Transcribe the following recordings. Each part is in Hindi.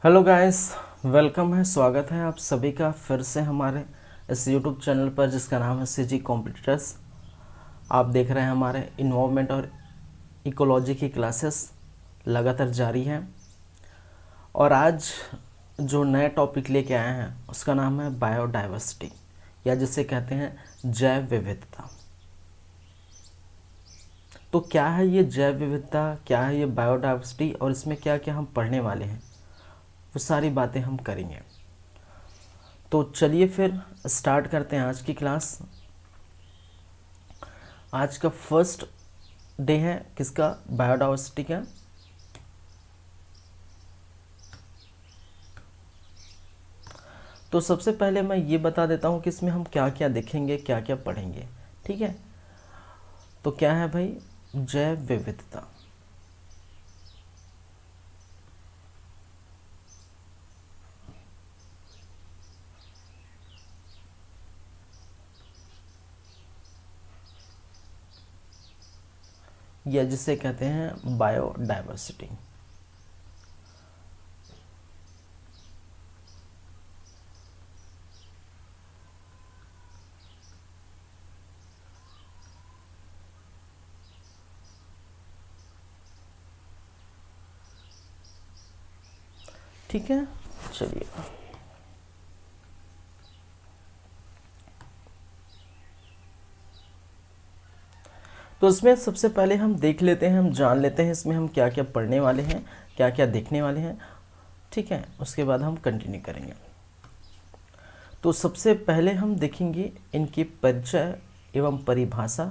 हेलो गाइस, वेलकम है, स्वागत है आप सभी का फिर से हमारे इस यूट्यूब चैनल पर जिसका नाम है सीजी कॉम्पिटिटर्स। आप देख रहे हैं हमारे इन्वायरमेंट और इकोलॉजी की क्लासेस लगातार जारी हैं। और आज जो नया टॉपिक लेके आए हैं उसका नाम है बायोडाइवर्सिटी, या जिसे कहते हैं जैव विविधता। तो क्या है ये जैव विविधता, क्या है ये बायोडाइवर्सिटी और इसमें क्या क्या हम पढ़ने वाले हैं, वो सारी बातें हम करेंगे। तो चलिए फिर स्टार्ट करते हैं आज की क्लास। आज का फर्स्ट डे है किसका? बायोडाइवर्सिटी का। तो सबसे पहले मैं ये बता देता हूँ कि इसमें हम क्या क्या देखेंगे, क्या क्या पढ़ेंगे। ठीक है, तो क्या है भाई जैव विविधता। या जिसे कहते हैं बायोडाइवर्सिटी। ठीक है, चलिए। तो इसमें सबसे पहले हम देख लेते हैं, हम जान लेते हैं इसमें हम क्या क्या पढ़ने वाले हैं, क्या क्या देखने वाले हैं। ठीक है, उसके बाद हम कंटिन्यू करेंगे। तो सबसे पहले हम देखेंगे इनकी परिचय एवं परिभाषा।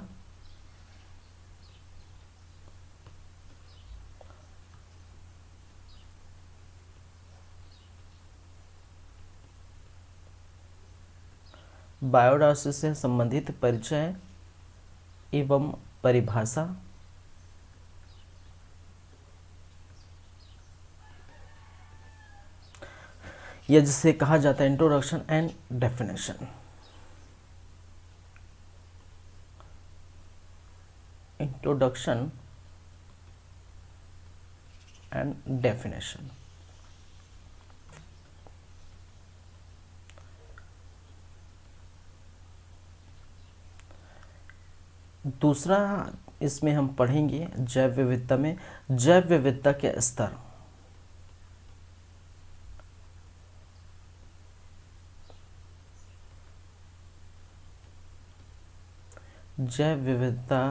बायोडायवर्सिटी से संबंधित परिचय एवं परिभाषा। या जिसे कहा जाता है introduction and definition. Introduction and definition. दूसरा इसमें हम पढ़ेंगे जैव विविधता में जैव विविधता के स्तर। जैव विविधता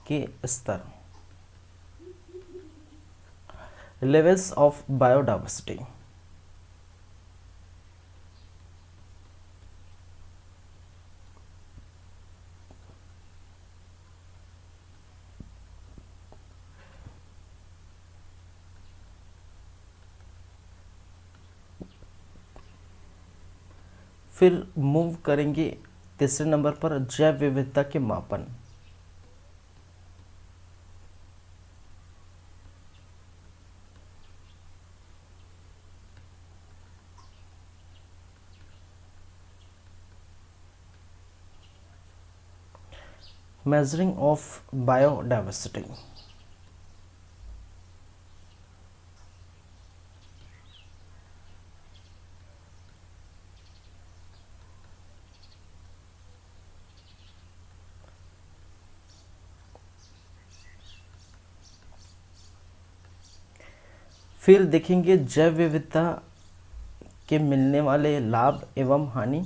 के स्तर, लेवल्स ऑफ बायोडाइवर्सिटी। फिर मूव करेंगे तीसरे नंबर पर जैव विविधता के मापन। Measuring of biodiversity. फिर देखेंगे जैव विविधता के मिलने वाले लाभ एवं हानि।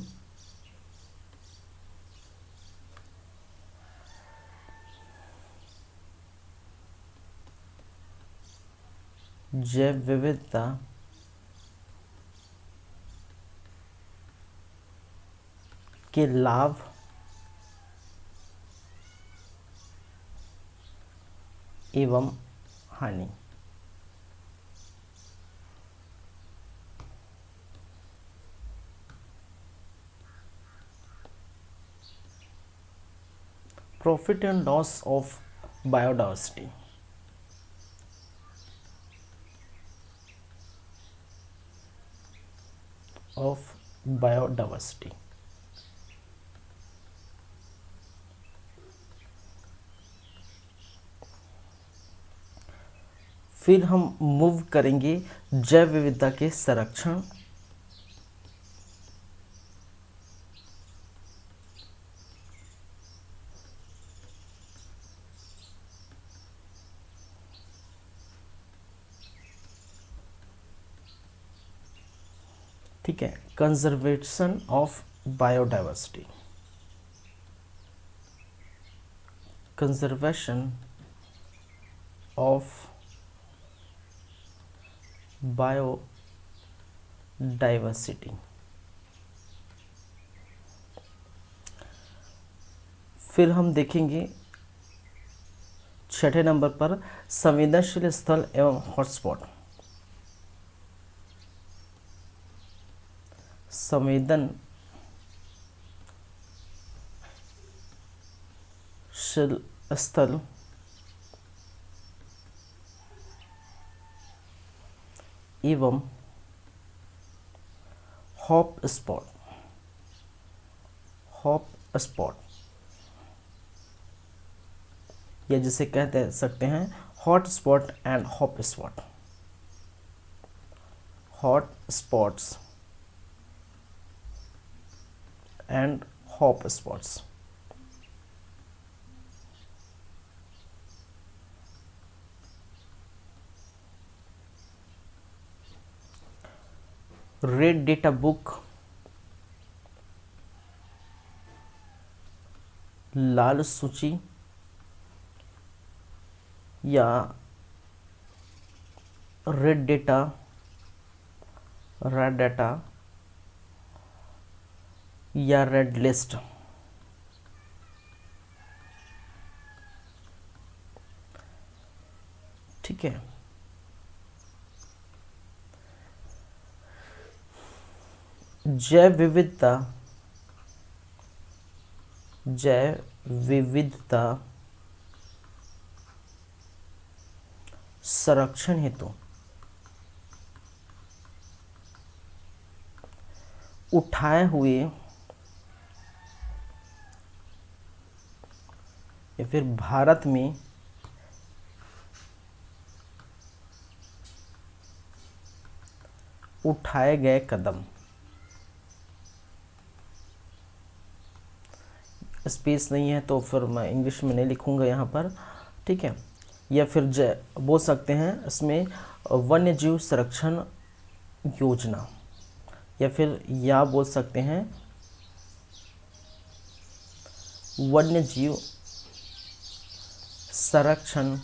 जैव विविधता के लाभ एवं हानि। Profit and loss of biodiversity. Of biodiversity. फिर हम मूव करेंगे जैव विविधता के संरक्षण, ठीक है, conservation of biodiversity, conservation of biodiversity. फिर हम देखेंगे छठे नंबर पर संवेदनशील स्थल एवं हॉटस्पॉट, संवेदनशील स्थल एवं हॉट स्पॉट या जिसे कहते सकते हैं hot spot and hop spot, hot spots and hop spots. Red data book, लाल सूची या रेड डेटा या रेड लिस्ट, ठीक है। जैव विविधता संरक्षण हेतु उठाए हुए या फिर भारत में उठाए गए कदम, स्पेस नहीं है तो फिर मैं इंग्लिश में नहीं लिखूंगा यहाँ पर, ठीक है। या फिर बोल सकते हैं इसमें वन्य जीव संरक्षण योजना, या फिर या बोल सकते हैं वन्य जीव संरक्षण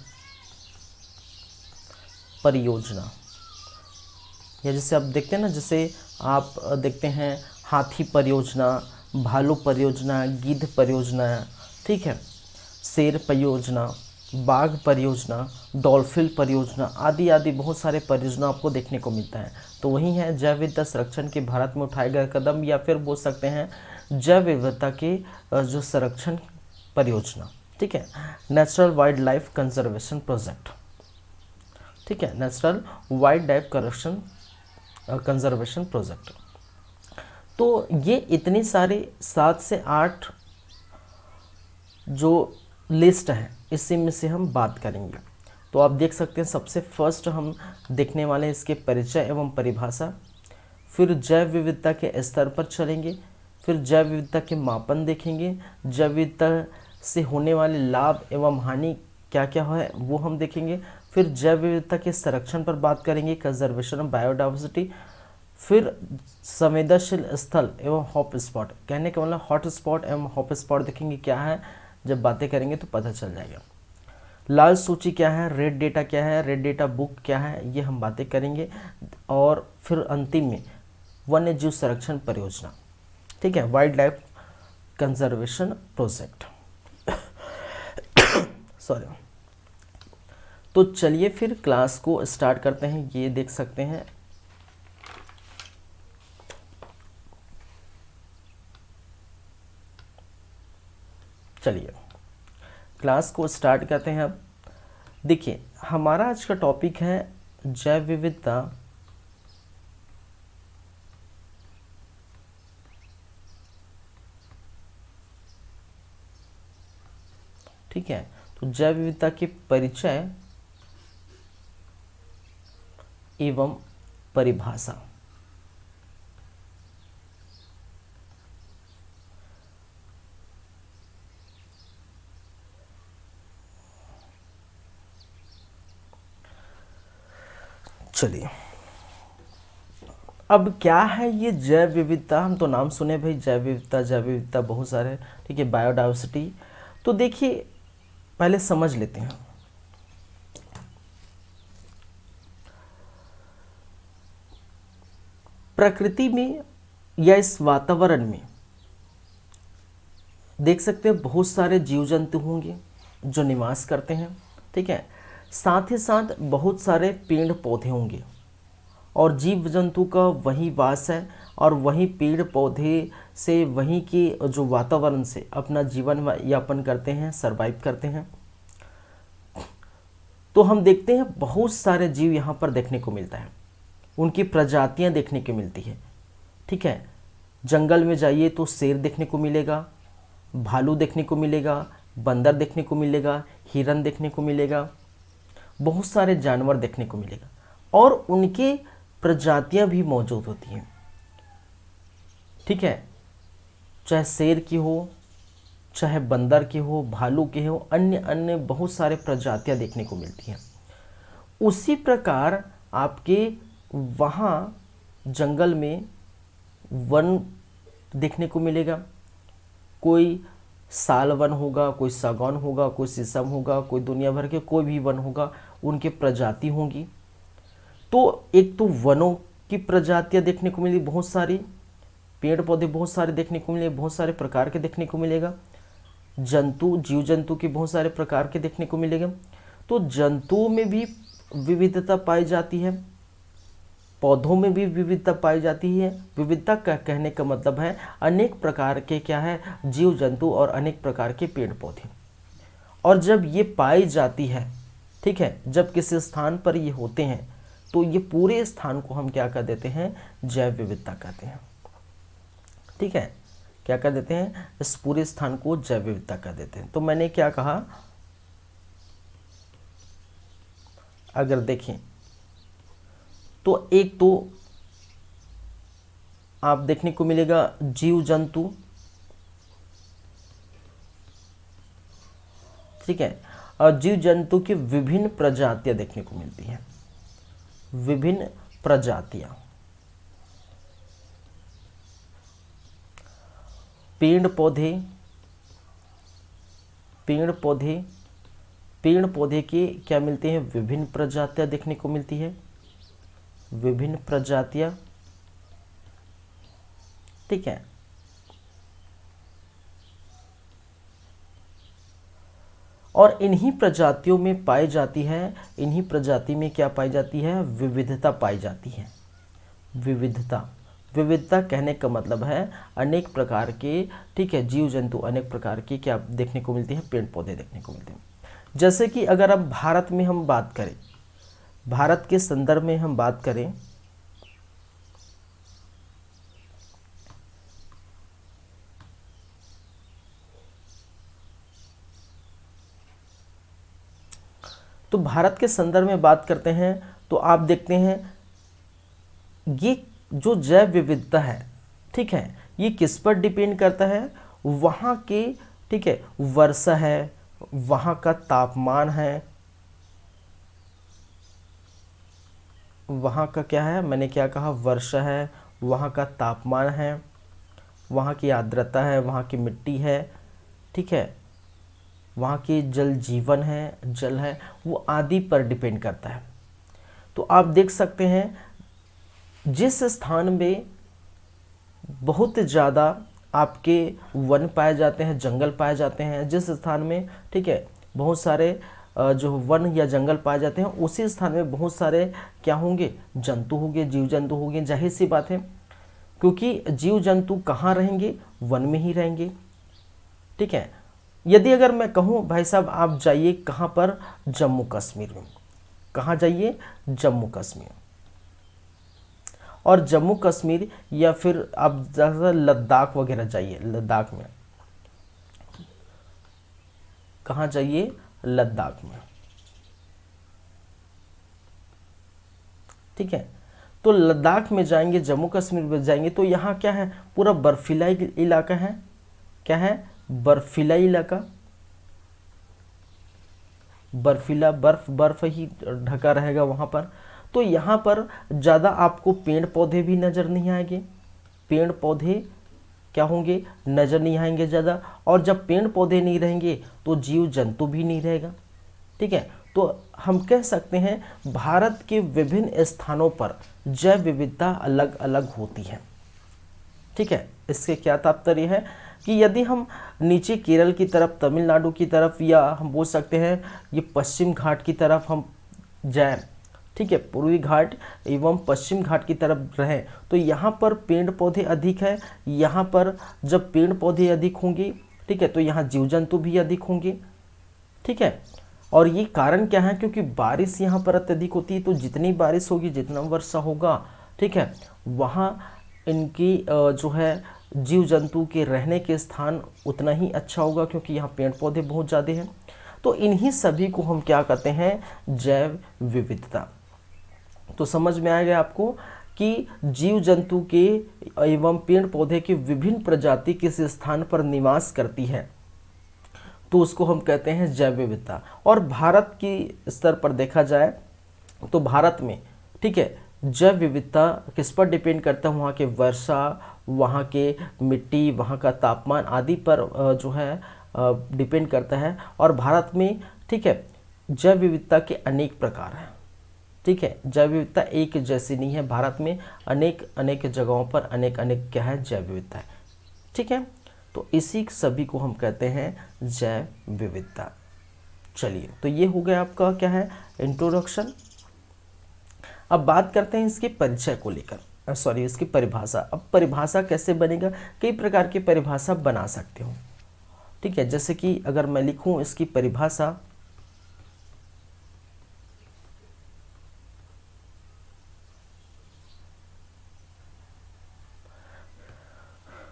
परियोजना। या जैसे आप देखते हैं ना, जैसे आप देखते हैं हाथी परियोजना, भालू परियोजना, गिद्ध परियोजना, ठीक है, शेर परियोजना, बाघ परियोजना, डॉल्फिन परियोजना आदि आदि बहुत सारे परियोजना आपको देखने को मिलता है। तो वही है जैव विविधता संरक्षण के भारत में उठाए गए कदम, या फिर बोल सकते हैं जैव विविधता के जो संरक्षण परियोजना, ठीक है। Natural wild life conservation project, ठीक है, natural wild life conservation project. तो ये इतनी सारे 7 से 8 जो लिस्ट है इसी में से हम बात करेंगे। तो आप देख सकते हैं सबसे फर्स्ट हम देखने वाले हैं इसके परिचय एवं परिभाषा, फिर जैव विविधता के स्तर पर चलेंगे, फिर जैव विविधता के मापन देखेंगे, जैव विविधता से होने वाले लाभ एवं हानि क्या क्या है वो हम देखेंगे, फिर जैव विविधता के संरक्षण पर बात करेंगे, कंजर्वेशन ऑफ बायोडाइवर्सिटी, फिर संवेदनशील स्थल एवं हॉट स्पॉट, कहने का मतलब हॉट स्पॉट एवं हॉट स्पॉट देखेंगे क्या है, जब बातें करेंगे तो पता चल जाएगा। लाल सूची क्या है, रेड डेटा क्या है, रेड डेटा बुक क्या है, ये हम बातें करेंगे। और फिर अंतिम में वन्य जीव संरक्षण परियोजना, ठीक है, wild life conservation project. Sorry. तो चलिए फिर क्लास को स्टार्ट करते हैं। ये देख सकते हैं चलिए क्लास को स्टार्ट करते हैं। अब देखिए हमारा आज का टॉपिक है जैव विविधता ठीक है। तो जैव विविधता के परिचय एवं परिभाषा। चलिए, अब क्या है ये जैव विविधता? हम तो नाम सुने भाई, जैव विविधता, जैव विविधता बहुत सारे, ठीक है, बायोडाइवर्सिटी। तो देखिए पहले समझ लेते हैं। प्रकृति में या इस वातावरण में देख सकते हैं बहुत सारे जीव जंतु होंगे जो निवास करते हैं, ठीक है। साथ ही साथ बहुत सारे पेड़ पौधे होंगे और जीव जंतु का वही वास है और वही पेड़ पौधे से, वहीं के जो वातावरण से अपना जीवन यापन करते हैं, सरवाइव करते हैं। तो हम देखते हैं बहुत सारे जीव यहाँ पर देखने को मिलता है, उनकी प्रजातियाँ देखने को मिलती है, ठीक है। जंगल में जाइए तो शेर देखने को मिलेगा, भालू देखने को मिलेगा, बंदर देखने को मिलेगा, हिरन देखने को मिलेगा, बहुत सारे जानवर देखने को मिलेगा और उनके प्रजातियां भी मौजूद होती हैं, ठीक है। चाहे शेर की हो, चाहे बंदर की हो, भालू की हो, अन्य अन्य बहुत सारे प्रजातियां देखने को मिलती हैं। उसी प्रकार आपके वहाँ जंगल में वन देखने को मिलेगा। कोई साल वन होगा, कोई सागौन होगा, कोई शीशम होगा, कोई दुनिया भर के कोई भी वन होगा, उनके प्रजाति होंगी। तो एक तो वनों की प्रजातियां देखने को मिली बहुत सारी, पेड़ पौधे बहुत सारे देखने को मिले, बहुत सारे प्रकार के देखने को मिलेगा। जंतु, जीव जंतु के बहुत सारे प्रकार के देखने को मिलेगा। तो जंतुओं में भी विविधता पाई जाती है, पौधों में भी विविधता पाई जाती है। विविधता का कहने का मतलब है अनेक प्रकार के क्या है, जीव जंतु और अनेक प्रकार के पेड़ पौधे। और जब ये पाई जाती है, ठीक है, जब किसी स्थान पर ये होते हैं तो ये पूरे स्थान को हम क्या कर देते हैं, जैव विविधता कहते हैं, ठीक है। क्या कर देते हैं, इस पूरे स्थान को जैव विविधता कर देते हैं। तो मैंने क्या कहा, अगर देखें तो एक तो आप देखने को मिलेगा जीव जंतु, ठीक है, और जीव जंतु की विभिन्न प्रजातियां देखने को मिलती हैं, विभिन्न प्रजातियां। पेड़ पौधे, पेड़ पौधे, पेड़ पौधे के क्या मिलते हैं, विभिन्न प्रजातियां देखने को मिलती है, विभिन्न प्रजातियां, ठीक है। और इन्हीं प्रजातियों में पाई जाती है, इन्हीं प्रजाति में क्या पाई जाती है, विविधता पाई जाती है। विविधता, विविधता कहने का मतलब है अनेक प्रकार के, ठीक है, जीव जंतु अनेक प्रकार के क्या देखने को मिलते हैं, पेड़ पौधे देखने को मिलते हैं। जैसे कि अगर अब भारत में हम बात करें, भारत के संदर्भ में हम बात करें तो भारत के संदर्भ में बात करते हैं तो आप देखते हैं ये जो जैव विविधता है, ठीक है, ये किस पर डिपेंड करता है, वहाँ के, ठीक है, वर्षा है, वहाँ का तापमान है, वहाँ का क्या है, मैंने क्या कहा, वर्षा है, वहाँ का तापमान है, वहाँ की आर्द्रता है, वहाँ की मिट्टी है, ठीक है, वहाँ की जल जीवन है, जल है, वो आदि पर डिपेंड करता है। तो आप देख सकते हैं जिस स्थान में बहुत ज़्यादा आपके वन पाए जाते हैं, जंगल पाए जाते हैं, जिस स्थान में, ठीक है, बहुत सारे जो वन या जंगल पाए जाते हैं, उसी स्थान में बहुत सारे क्या होंगे, जंतु होंगे, जीव जंतु होंगे। जाहिर सी बात है, क्योंकि जीव जंतु कहाँ रहेंगे, वन में ही रहेंगे, ठीक है। यदि अगर मैं कहूँ भाई साहब आप जाइए कहाँ पर, जम्मू कश्मीर में, कहाँ जाइए, जम्मू कश्मीर, और जम्मू कश्मीर या फिर आप ज़्यादा लद्दाख वगैरह जाइए, लद्दाख में, कहाँ जाइए, लद्दाख में, ठीक है। तो लद्दाख में जाएंगे, जम्मू कश्मीर में जाएंगे तो यहाँ क्या है, पूरा बर्फीला इलाका है। क्या है, बर्फीला इलाका, बर्फीला, बर्फ ही ढका रहेगा वहाँ पर। तो यहाँ पर ज़्यादा आपको पेड़ पौधे भी नज़र नहीं आएंगे, पेड़ पौधे क्या होंगे, नज़र नहीं आएंगे ज़्यादा। और जब पेड़ पौधे नहीं रहेंगे तो जीव जंतु भी नहीं रहेगा, ठीक है। तो हम कह सकते हैं भारत के विभिन्न स्थानों पर जैव विविधता अलग अलग होती है, ठीक है। इसके क्या तात्पर्य है कि यदि हम नीचे केरल की तरफ, तमिलनाडु की तरफ, या हम बोल सकते हैं ये पश्चिम घाट की तरफ हम जाएं, ठीक है, पूर्वी घाट एवं पश्चिम घाट की तरफ रहें, तो यहाँ पर पेड़ पौधे अधिक है। यहाँ पर जब पेड़ पौधे अधिक होंगे, ठीक है, तो यहाँ जीव जंतु भी अधिक होंगे, ठीक है। और ये कारण क्या है, क्योंकि बारिश यहाँ पर अत्यधिक होती है, तो जितनी बारिश होगी, जितना वर्षा होगा, ठीक है, वहाँ इनकी जो है जीव जंतु के रहने के स्थान उतना ही अच्छा होगा, क्योंकि यहाँ पेड़ पौधे बहुत ज़्यादा हैं। तो इन्हीं सभी को हम क्या कहते हैं, जैव विविधता। तो समझ में आ गया आपको कि जीव जंतु के एवं पेड़ पौधे की विभिन्न प्रजाति किस स्थान पर निवास करती है, तो उसको हम कहते हैं जैव विविधता। और भारत की स्तर पर देखा जाए तो भारत में, ठीक है, जैव विविधता किस पर डिपेंड करता है, वहाँ के वर्षा, वहाँ के मिट्टी, वहाँ का तापमान आदि पर जो है डिपेंड करता है। और भारत में, ठीक है, जैव विविधता के अनेक प्रकार हैं, ठीक है। जैव विविधता एक जैसी नहीं है, भारत में अनेक अनेक जगहों पर अनेक अनेक क्या है, जैव विविधता है, ठीक है। तो इसी सभी को हम कहते हैं जैव विविधता। चलिए, तो ये हो गया आपका क्या है, इंट्रोडक्शन। अब बात करते हैं इसके परिचय को लेकर, सॉरी इसकी परिभाषा। अब परिभाषा कैसे बनेगा, कई प्रकार की परिभाषा बना सकते हो, ठीक है। जैसे कि अगर मैं लिखूं इसकी परिभाषा,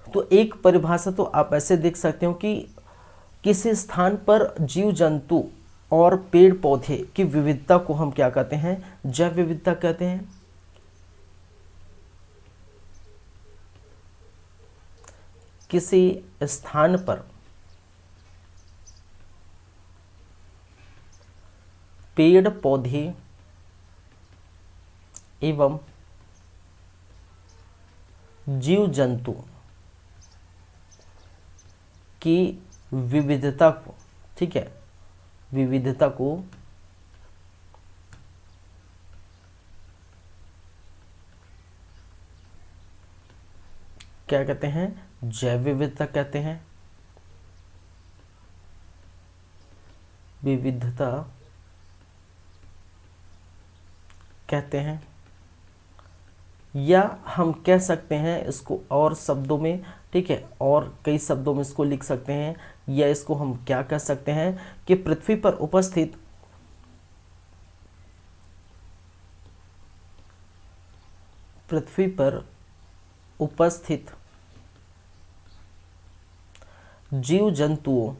तो एक परिभाषा तो आप ऐसे देख सकते हो कि किसी स्थान पर जीव जंतु और पेड़ पौधे की विविधता को हम क्या कहते हैं, जैव विविधता कहते हैं। किसी स्थान पर पेड़ पौधे एवं जीव जंतु की विविधता को, ठीक है, विविधता को क्या कहते हैं, जैव विविधता कहते हैं। विविधता कहते हैं, या हम कह सकते हैं इसको और शब्दों में, ठीक है, और कई शब्दों में इसको लिख सकते हैं, या इसको हम क्या कह सकते हैं कि पृथ्वी पर उपस्थित जीव जंतुओं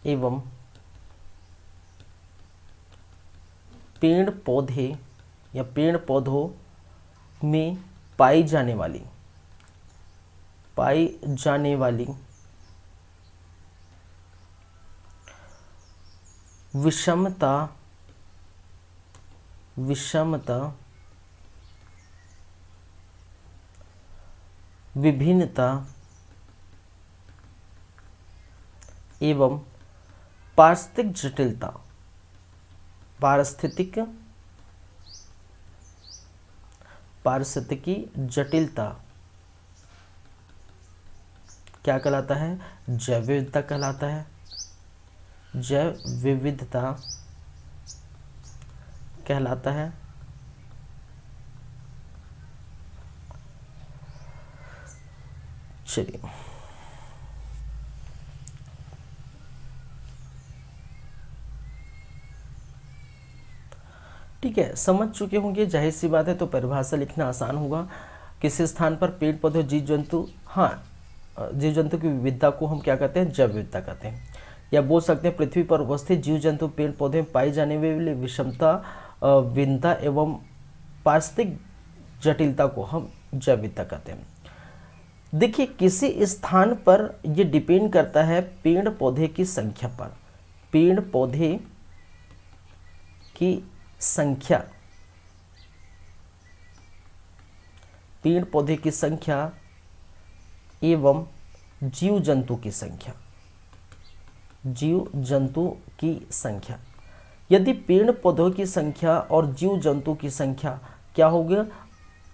एवं पेड़ पौधे या पेड़ पौधों में पाई जाने वाली विषमता विभिन्नता एवं पारिस्थितिकी जटिलता क्या कहलाता है, जैव विविधता कहलाता है। जैव विविधता कहलाता है। चलिए, ठीक है, समझ चुके होंगे, जाहिर सी बात है। तो परिभाषा लिखना आसान होगा। किसी स्थान पर पेड़ पौधे जीव जंतु, हाँ जीव जंतु की विविधता को हम क्या कहते हैं, जैव विविधता कहते हैं। या बोल सकते हैं पृथ्वी पर उपस्थित जीव जंतु पेड़ पौधे में पाई जाने वाली विषमता, भिन्नता एवं पारिस्थितिक जटिलता को हम जैव विविधता कहते हैं। देखिए किसी स्थान पर ये डिपेंड करता है पेड़ पौधे की संख्या पर। पेड़ पौधे की संख्या, पेड़ पौधे की संख्या एवं जीव जंतु की संख्या, जीव जंतु की संख्या। यदि पेड़ पौधों की संख्या और जीव जंतु की संख्या क्या होगी,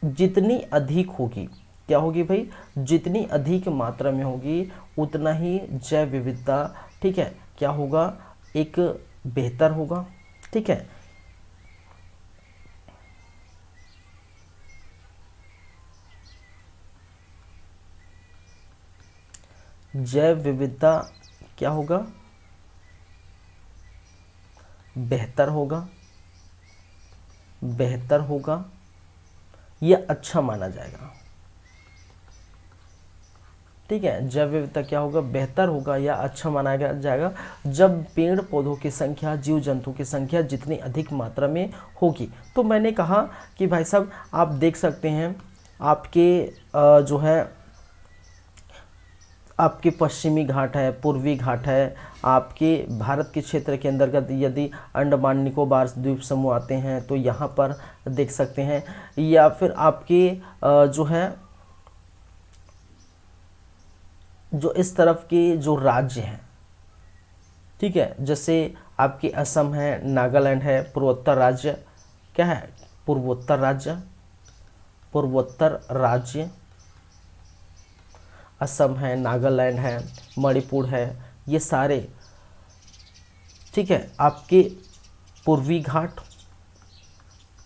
जितनी अधिक होगी, क्या होगी भाई, जितनी अधिक मात्रा में होगी उतना ही जैव विविधता, ठीक है, क्या होगा, एक बेहतर होगा। ठीक है, जैव विविधता क्या होगा, बेहतर होगा, बेहतर होगा, यह अच्छा माना जाएगा। ठीक है, जैव विविधता क्या होगा, बेहतर होगा या अच्छा माना जाएगा जब पेड़ पौधों की संख्या, जीव जंतु की संख्या जितनी अधिक मात्रा में होगी। तो मैंने कहा कि भाई साहब आप देख सकते हैं आपके जो है आपके पश्चिमी घाट है, पूर्वी घाट है, आपके भारत के क्षेत्र के अंतर्गत यदि अंडमान निकोबार द्वीप समूह आते हैं तो यहाँ पर देख सकते हैं। या फिर आपके जो है जो इस तरफ के जो राज्य हैं, ठीक है, जैसे आपकी असम है, नागालैंड है, पूर्वोत्तर राज्य, क्या है, पूर्वोत्तर राज्य, पूर्वोत्तर राज्य असम है, नागालैंड है, मणिपुर है, ये सारे, ठीक है, आपके पूर्वी घाट,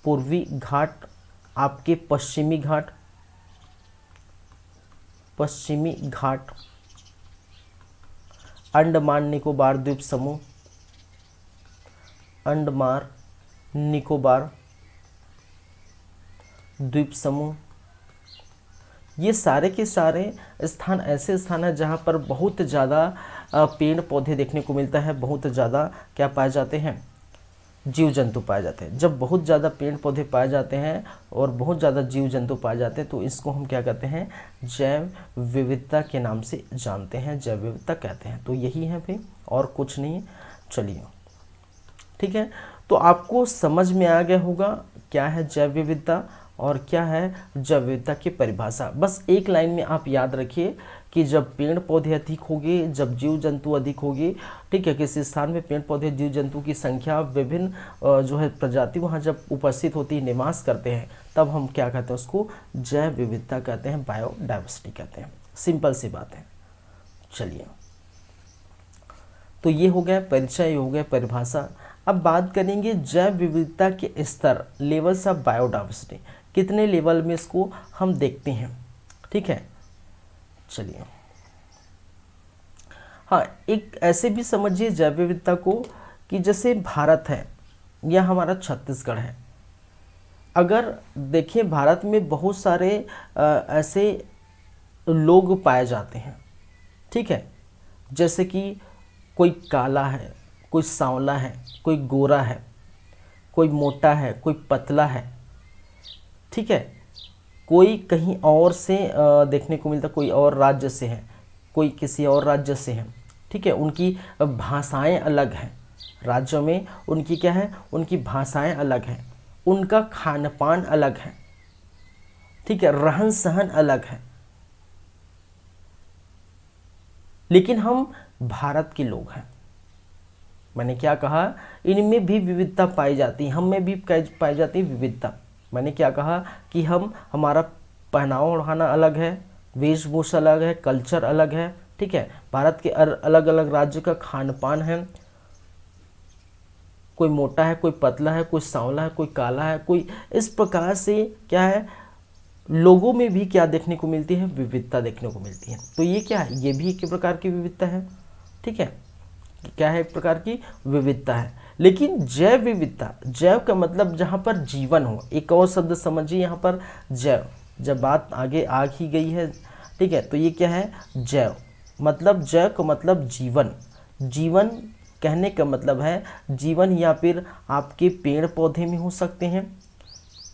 पूर्वी घाट, आपके पश्चिमी घाट, पश्चिमी घाट, अंडमान निकोबार द्वीप समूह, अंडमान निकोबार द्वीप समूह, ये सारे के सारे स्थान ऐसे स्थान हैं जहाँ पर बहुत ज़्यादा पेड़ पौधे देखने को मिलता है, बहुत ज़्यादा क्या पाए जाते हैं, जीव जंतु पाए जाते हैं। जब बहुत ज़्यादा पेड़ पौधे पाए जाते हैं और बहुत ज़्यादा जीव जंतु पाए जाते हैं तो इसको हम क्या कहते हैं, जैव विविधता के नाम से जानते हैं, जैव विविधता कहते हैं। तो यही है भाई, और कुछ नहीं है। चलिए, ठीक है, तो आपको समझ में आ गया होगा क्या है जैव विविधता और क्या है जैव विविधता की परिभाषा। बस एक लाइन में आप याद रखिए कि जब पेड़ पौधे अधिक होंगे, जब जीव जंतु अधिक होंगे, ठीक है, किसी स्थान में पेड़ पौधे जीव जंतु की संख्या, विभिन्न जो है प्रजाति वहाँ जब उपस्थित होती है, निवास करते हैं, तब हम क्या कहते हैं, उसको जैव विविधता कहते हैं, बायोडाइवर्सिटी कहते हैं। सिंपल सी बात है। चलिए, तो ये हो गया परिचय, ये हो गया परिभाषा। अब बात करेंगे जैव विविधता के स्तर, लेवल्स ऑफ बायोडाइवर्सिटी, कितने लेवल में इसको हम देखते हैं। ठीक है, चलिए, हाँ, एक ऐसे भी समझिए जैव विविधता को कि जैसे भारत है या हमारा छत्तीसगढ़ है। अगर देखिए भारत में बहुत सारे ऐसे लोग पाए जाते हैं, ठीक है, जैसे कि कोई काला है, कोई सांवला है, कोई गोरा है, कोई मोटा है, कोई पतला है, ठीक है, कोई कहीं और से देखने को मिलता, कोई और राज्य से है, कोई किसी और राज्य से है, ठीक है, उनकी भाषाएं अलग हैं, राज्यों में उनकी क्या है, उनकी भाषाएं अलग हैं, उनका खान पान अलग है, ठीक है, रहन सहन अलग है, लेकिन हम भारत के लोग हैं। मैंने क्या कहा, इनमें भी विविधता पाई जाती है, हम में भी पाई जाती है विविधता। मैंने क्या कहा कि हमारा पहनावा ओढ़ाना अलग है, वेशभूषा अलग है, कल्चर अलग है, ठीक है, भारत के अलग अलग राज्य का खान पान है, कोई मोटा है, कोई पतला है, कोई सांवला है, कोई काला है, कोई इस प्रकार से क्या है, लोगों में भी क्या देखने को मिलती है, विविधता देखने को मिलती है। तो ये क्या है, ये भी एक प्रकार की विविधता है। ठीक है, क्या है, एक प्रकार की विविधता है। लेकिन जैव विविधता, जैव का मतलब जहाँ पर जीवन हो, एक और शब्द समझिए यहाँ पर जैव, जब बात आगे आ ही गई है ठीक है, तो ये क्या है, जैव। मतलब जैव का मतलब जीवन। जीवन कहने का मतलब है जीवन, या फिर आपके पेड़ पौधे में हो सकते हैं,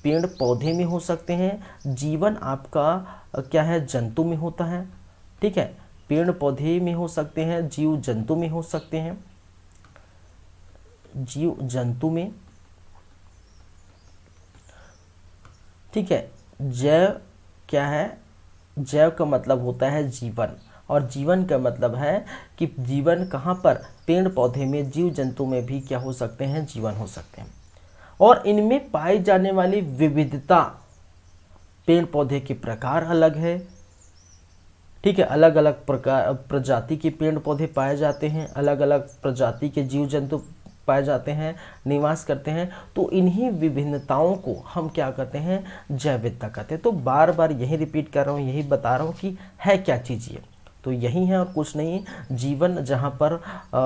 पेड़ पौधे में हो सकते हैं। जीवन आपका क्या है, जंतु में होता है। ठीक है, पेड़ पौधे में हो सकते हैं, जीव जंतु में हो सकते हैं, जीव जंतु में। ठीक है, जैव क्या है, जैव का मतलब होता है जीवन, और जीवन का मतलब है कि जीवन कहाँ पर, पेड़ पौधे में, जीव जंतु में भी क्या हो सकते हैं, जीवन हो सकते हैं। और इनमें पाई जाने वाली विविधता, पेड़ पौधे के प्रकार अलग है। ठीक है, अलग अलग प्रकार प्रजाति के पेड़ पौधे पाए जाते हैं, अलग अलग प्रजाति के जीव जंतु पाए जाते हैं, निवास करते हैं। तो इन्हीं विभिन्नताओं को हम क्या कहते हैं, जैव विविधता कहते हैं। तो बार बार यही रिपीट कर रहा हूँ, यही बता रहा हूँ कि है क्या चीज़ ये, तो यही है और कुछ नहीं। जीवन जहाँ पर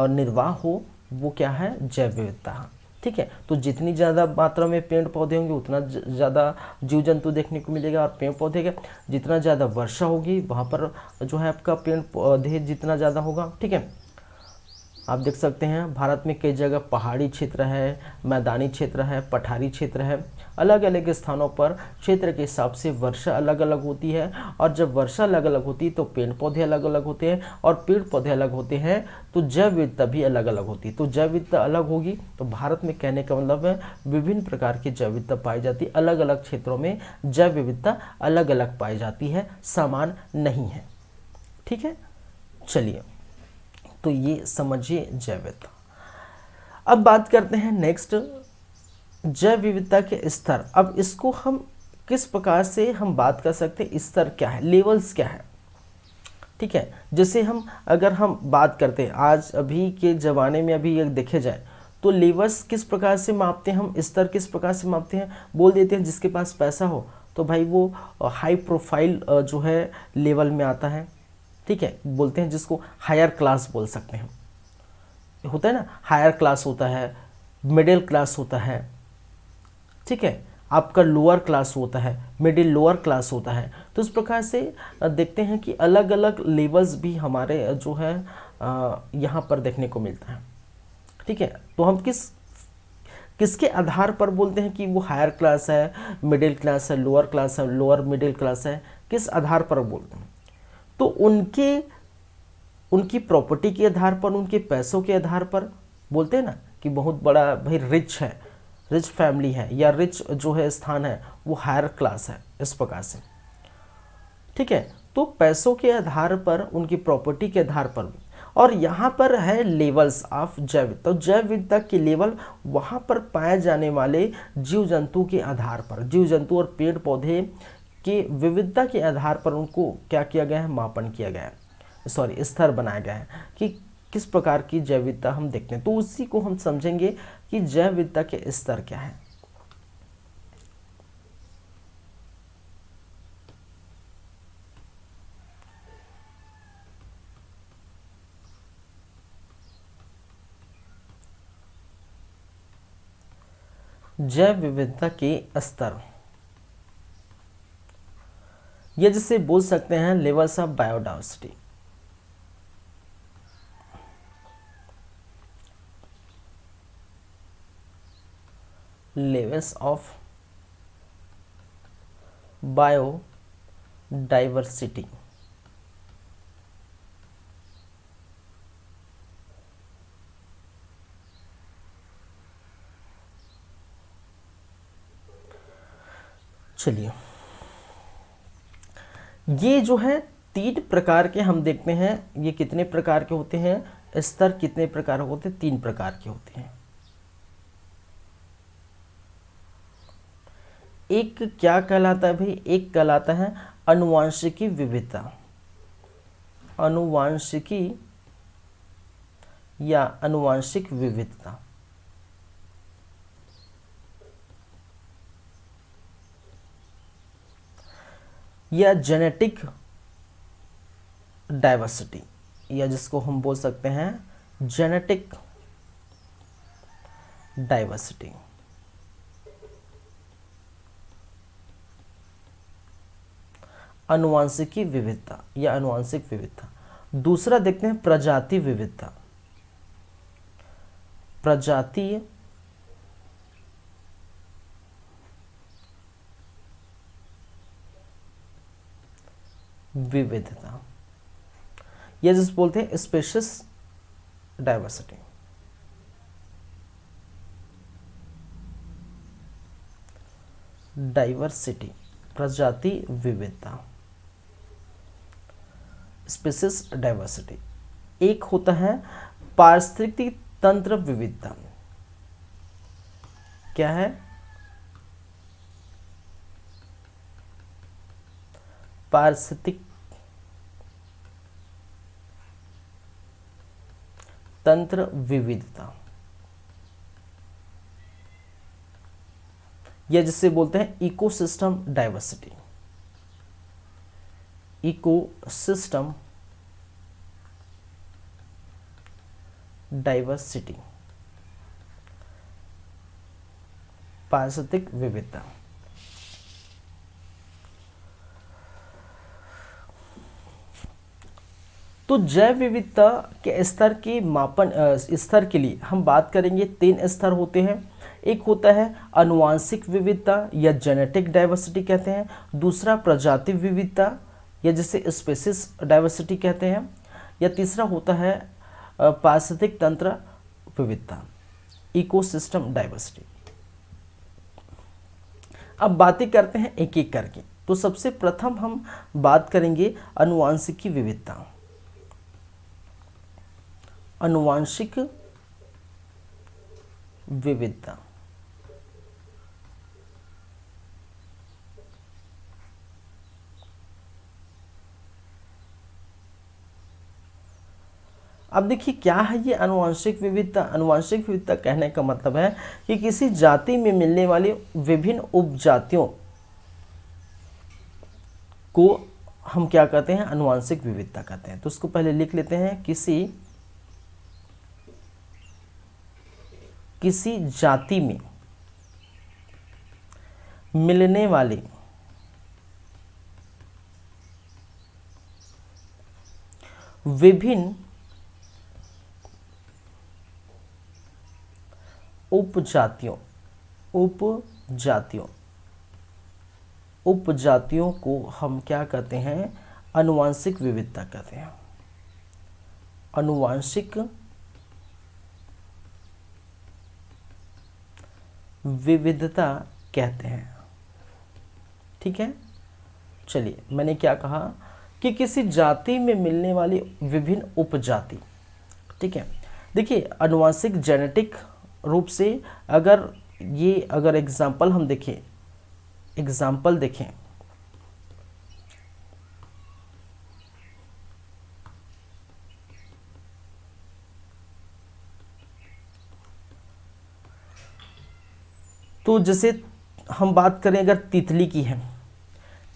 निर्वाह हो वो क्या है, जैव विविधता। ठीक है, तो जितनी ज़्यादा मात्रा में पेड़ पौधे होंगे उतना ज़्यादा जीव जंतु देखने को मिलेगा। और पेड़ पौधे का जितना ज़्यादा वर्षा होगी वहाँ पर जो है आपका पेड़ पौधे जितना ज़्यादा होगा। ठीक है, आप देख सकते हैं भारत में कई जगह पहाड़ी क्षेत्र है, मैदानी क्षेत्र है, पठारी क्षेत्र है। अलग अलग स्थानों पर क्षेत्र के हिसाब से वर्षा अलग अलग होती है, और जब वर्षा अलग अलग होती है तो पेड़ पौधे अलग अलग होते हैं, और पेड़ पौधे अलग होते हैं तो जैव विविधता भी अलग अलग होती है। तो जैव विविधता अलग होगी, तो भारत में कहने का मतलब है विभिन्न प्रकार की जैव विविधता पाई जाती है। अलग अलग क्षेत्रों में जैव विविधता अलग अलग पाई जाती है, समान नहीं है। ठीक है, चलिए, तो ये समझिए जैव विविधता। अब बात करते हैं नेक्स्ट, जैव विविधता के स्तर। अब इसको हम किस प्रकार से हम बात कर सकते हैं, स्तर क्या है, लेवल्स क्या है। ठीक है, जैसे हम अगर हम बात करते हैं आज अभी के ज़माने में, अभी एक देखे जाए तो लेवल्स किस प्रकार से मापते हैं, हम स्तर किस प्रकार से मापते हैं, बोल देते हैं जिसके पास पैसा हो तो भाई वो हाई प्रोफाइल जो है लेवल में आता है। ठीक है, बोलते हैं जिसको हायर क्लास बोल सकते हैं। होता है ना, हायर क्लास होता है, मिडिल क्लास होता है। ठीक है, आपका लोअर क्लास होता है, मिडिल लोअर क्लास होता है। तो इस प्रकार से देखते हैं कि अलग अलग लेवल्स भी हमारे जो है यहाँ पर देखने को मिलता है। ठीक है, तो हम किसके आधार पर बोलते हैं कि वो हायर क्लास है, मिडिल क्लास है, लोअर क्लास है, लोअर मिडिल क्लास है, किस आधार पर बोलते हैं, तो उनकी प्रॉपर्टी के आधार पर, उनके पैसों के आधार पर। बोलते हैं ना कि बहुत बड़ा भाई रिच है, रिच फैमिली है, या रिच जो है स्थान है वो हायर क्लास है, इस प्रकार से। ठीक है, तो पैसों के आधार पर, उनकी प्रॉपर्टी के आधार पर। और यहाँ पर है लेवल्स ऑफ जैव विविधता। तो जैव विविधता के लेवल वहाँ पर पाए जाने वाले जीव जंतु के आधार पर, जीव जंतु और पेड़ पौधे के विविधता के आधार पर उनको क्या किया गया है, मापन किया गया है, सॉरी स्तर बनाया गया है कि किस प्रकार की जैव विविधता हम देखते हैं। तो उसी को हम समझेंगे कि जैव विविधता के स्तर क्या है। जैव विविधता के स्तर, ये जिसे बोल सकते हैं levels of biodiversity. Levels of biodiversity. चलिए, ये जो है 3 प्रकार के हम देखते हैं। ये कितने प्रकार के होते हैं, स्तर कितने प्रकार के होते हैं, 3 प्रकार के होते हैं। एक क्या कहलाता है भाई, एक कहलाता है अनुवांशिकी विविधता, अनुवांशिकी या अनुवांशिक विविधता। या जेनेटिक डाइवर्सिटी, या जिसको हम बोल सकते हैं जेनेटिक डाइवर्सिटी। अनुवांशिकी विविधता या अनुवांशिक विविधता। दूसरा देखते हैं प्रजाति विविधता। प्रजातीय विविधता, या जिसे बोलते हैं स्पेशीज डाइवर्सिटी। डाइवर्सिटी, प्रजाति विविधता, स्पीसीज डाइवर्सिटी। एक होता है पारिस्थितिक तंत्र विविधता। क्या है? पारिस्थितिक तंत्र विविधता, या जिसे बोलते हैं इकोसिस्टम डाइवर्सिटी। इकोसिस्टम डाइवर्सिटी, पारिस्थितिक विविधता। तो जैव विविधता के स्तर के मापन स्तर के लिए हम बात करेंगे। 3 स्तर होते हैं। एक होता है अनुवांशिक विविधता या जेनेटिक डाइवर्सिटी कहते हैं। दूसरा प्रजाति विविधता या जिसे स्पीसीज डाइवर्सिटी कहते हैं। या तीसरा होता है पारिस्थितिक तंत्र विविधता, इकोसिस्टम डाइवर्सिटी। अब बातें करते हैं एक एक करके। तो सबसे प्रथम हम बात करेंगे अनुवांशिकी विविधता। अनुवांशिक विविधता अब देखिए क्या है ये अनुवांशिक विविधता। अनुवांशिक विविधता कहने का मतलब है कि किसी जाति में मिलने वाली विभिन्न उपजातियों को हम क्या कहते हैं? अनुवांशिक विविधता कहते हैं। तो उसको पहले लिख लेते हैं। किसी जाति में मिलने वाली विभिन्न उपजातियों को हम क्या कहते हैं? अनुवांशिक विविधता कहते हैं। अनुवांशिक विविधता कहते हैं। ठीक है, चलिए मैंने क्या कहा कि किसी जाति में मिलने वाली विभिन्न उपजाति। ठीक है, देखिए अनुवांशिक जेनेटिक रूप से अगर एग्जाम्पल हम देखें, तो जैसे हम बात करें अगर तितली की है,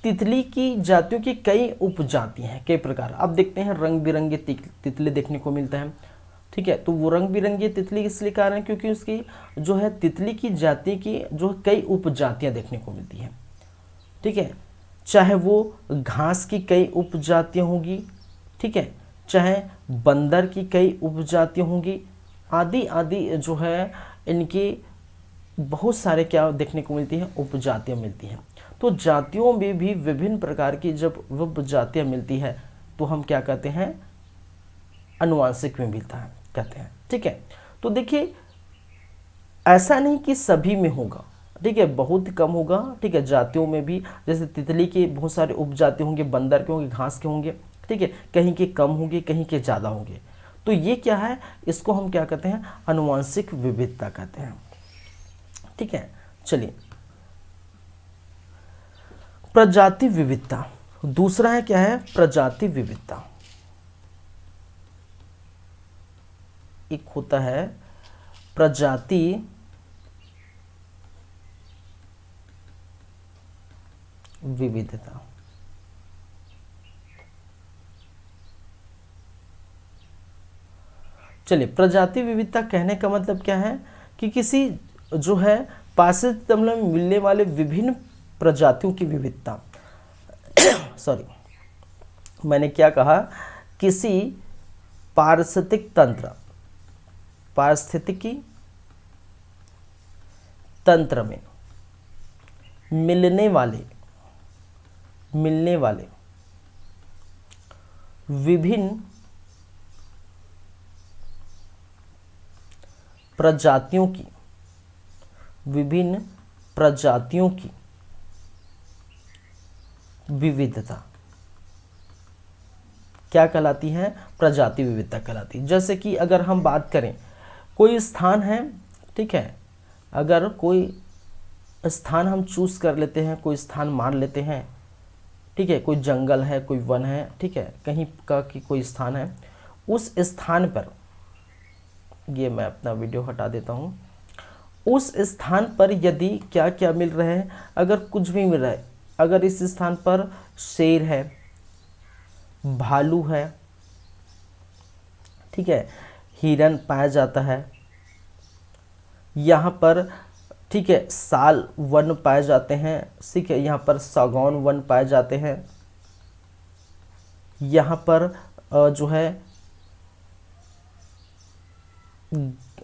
तितली की जातियों की कई उपजाति हैं, कई प्रकार। अब देखते हैं रंग बिरंगे तितली देखने को मिलता है। ठीक है, तो वो रंग बिरंगी तितली इसलिए कह रहे हैं क्योंकि उसकी जो है तितली की जाति की जो कई उपजातियां देखने को मिलती हैं। ठीक है, चाहे वो घास की कई उपजातियां होंगी, ठीक है, चाहे बंदर की कई उपजातियां होंगी, आदि आदि जो है इनकी बहुत सारे क्या देखने को मिलती हैं? उपजातियां मिलती हैं। तो जातियों में भी विभिन्न प्रकार की जब उपजातियां मिलती है तो हम क्या कहते हैं? अनुवांशिक विविधता कहते हैं। ठीक है, तो देखिए ऐसा नहीं कि सभी में होगा, ठीक है, बहुत कम होगा। ठीक है, जातियों में भी जैसे तितली के बहुत सारे उपजाति होंगे, बंदर के होंगे, घास के होंगे। ठीक है, कहीं के कम होंगे, कहीं के ज़्यादा होंगे। तो ये क्या है? इसको हम क्या कहते हैं? अनुवांशिक विविधता कहते हैं। ठीक है, चलिए प्रजाति विविधता दूसरा है। क्या है? प्रजाति विविधता। एक होता है प्रजाति विविधता। चलिए प्रजाति विविधता कहने का मतलब क्या है कि किसी जो है पारिस्थितिक तंत्र में मिलने वाले विभिन्न प्रजातियों की विविधता। सॉरी, मैंने क्या कहा, किसी पारिस्थितिकी तंत्र में मिलने वाले विभिन्न प्रजातियों की विविधता क्या कहलाती है? प्रजाति विविधता कहलाती है। जैसे कि अगर हम बात करें, कोई स्थान है, ठीक है, अगर कोई स्थान हम चूज कर लेते हैं, कोई स्थान मान लेते हैं, ठीक है, कोई जंगल है, कोई वन है, ठीक है, कहीं का कि कोई स्थान है, उस स्थान पर, ये मैं अपना वीडियो हटा देता हूँ, उस स्थान पर यदि क्या क्या मिल रहे हैं, अगर कुछ भी मिल रहा है, अगर इस स्थान पर शेर है, भालू है, ठीक है, हिरन पाया जाता है, यहाँ पर, ठीक है, साल वन पाए जाते हैं, ठीक है, यहाँ पर सागौन वन पाए जाते हैं, यहाँ पर जो है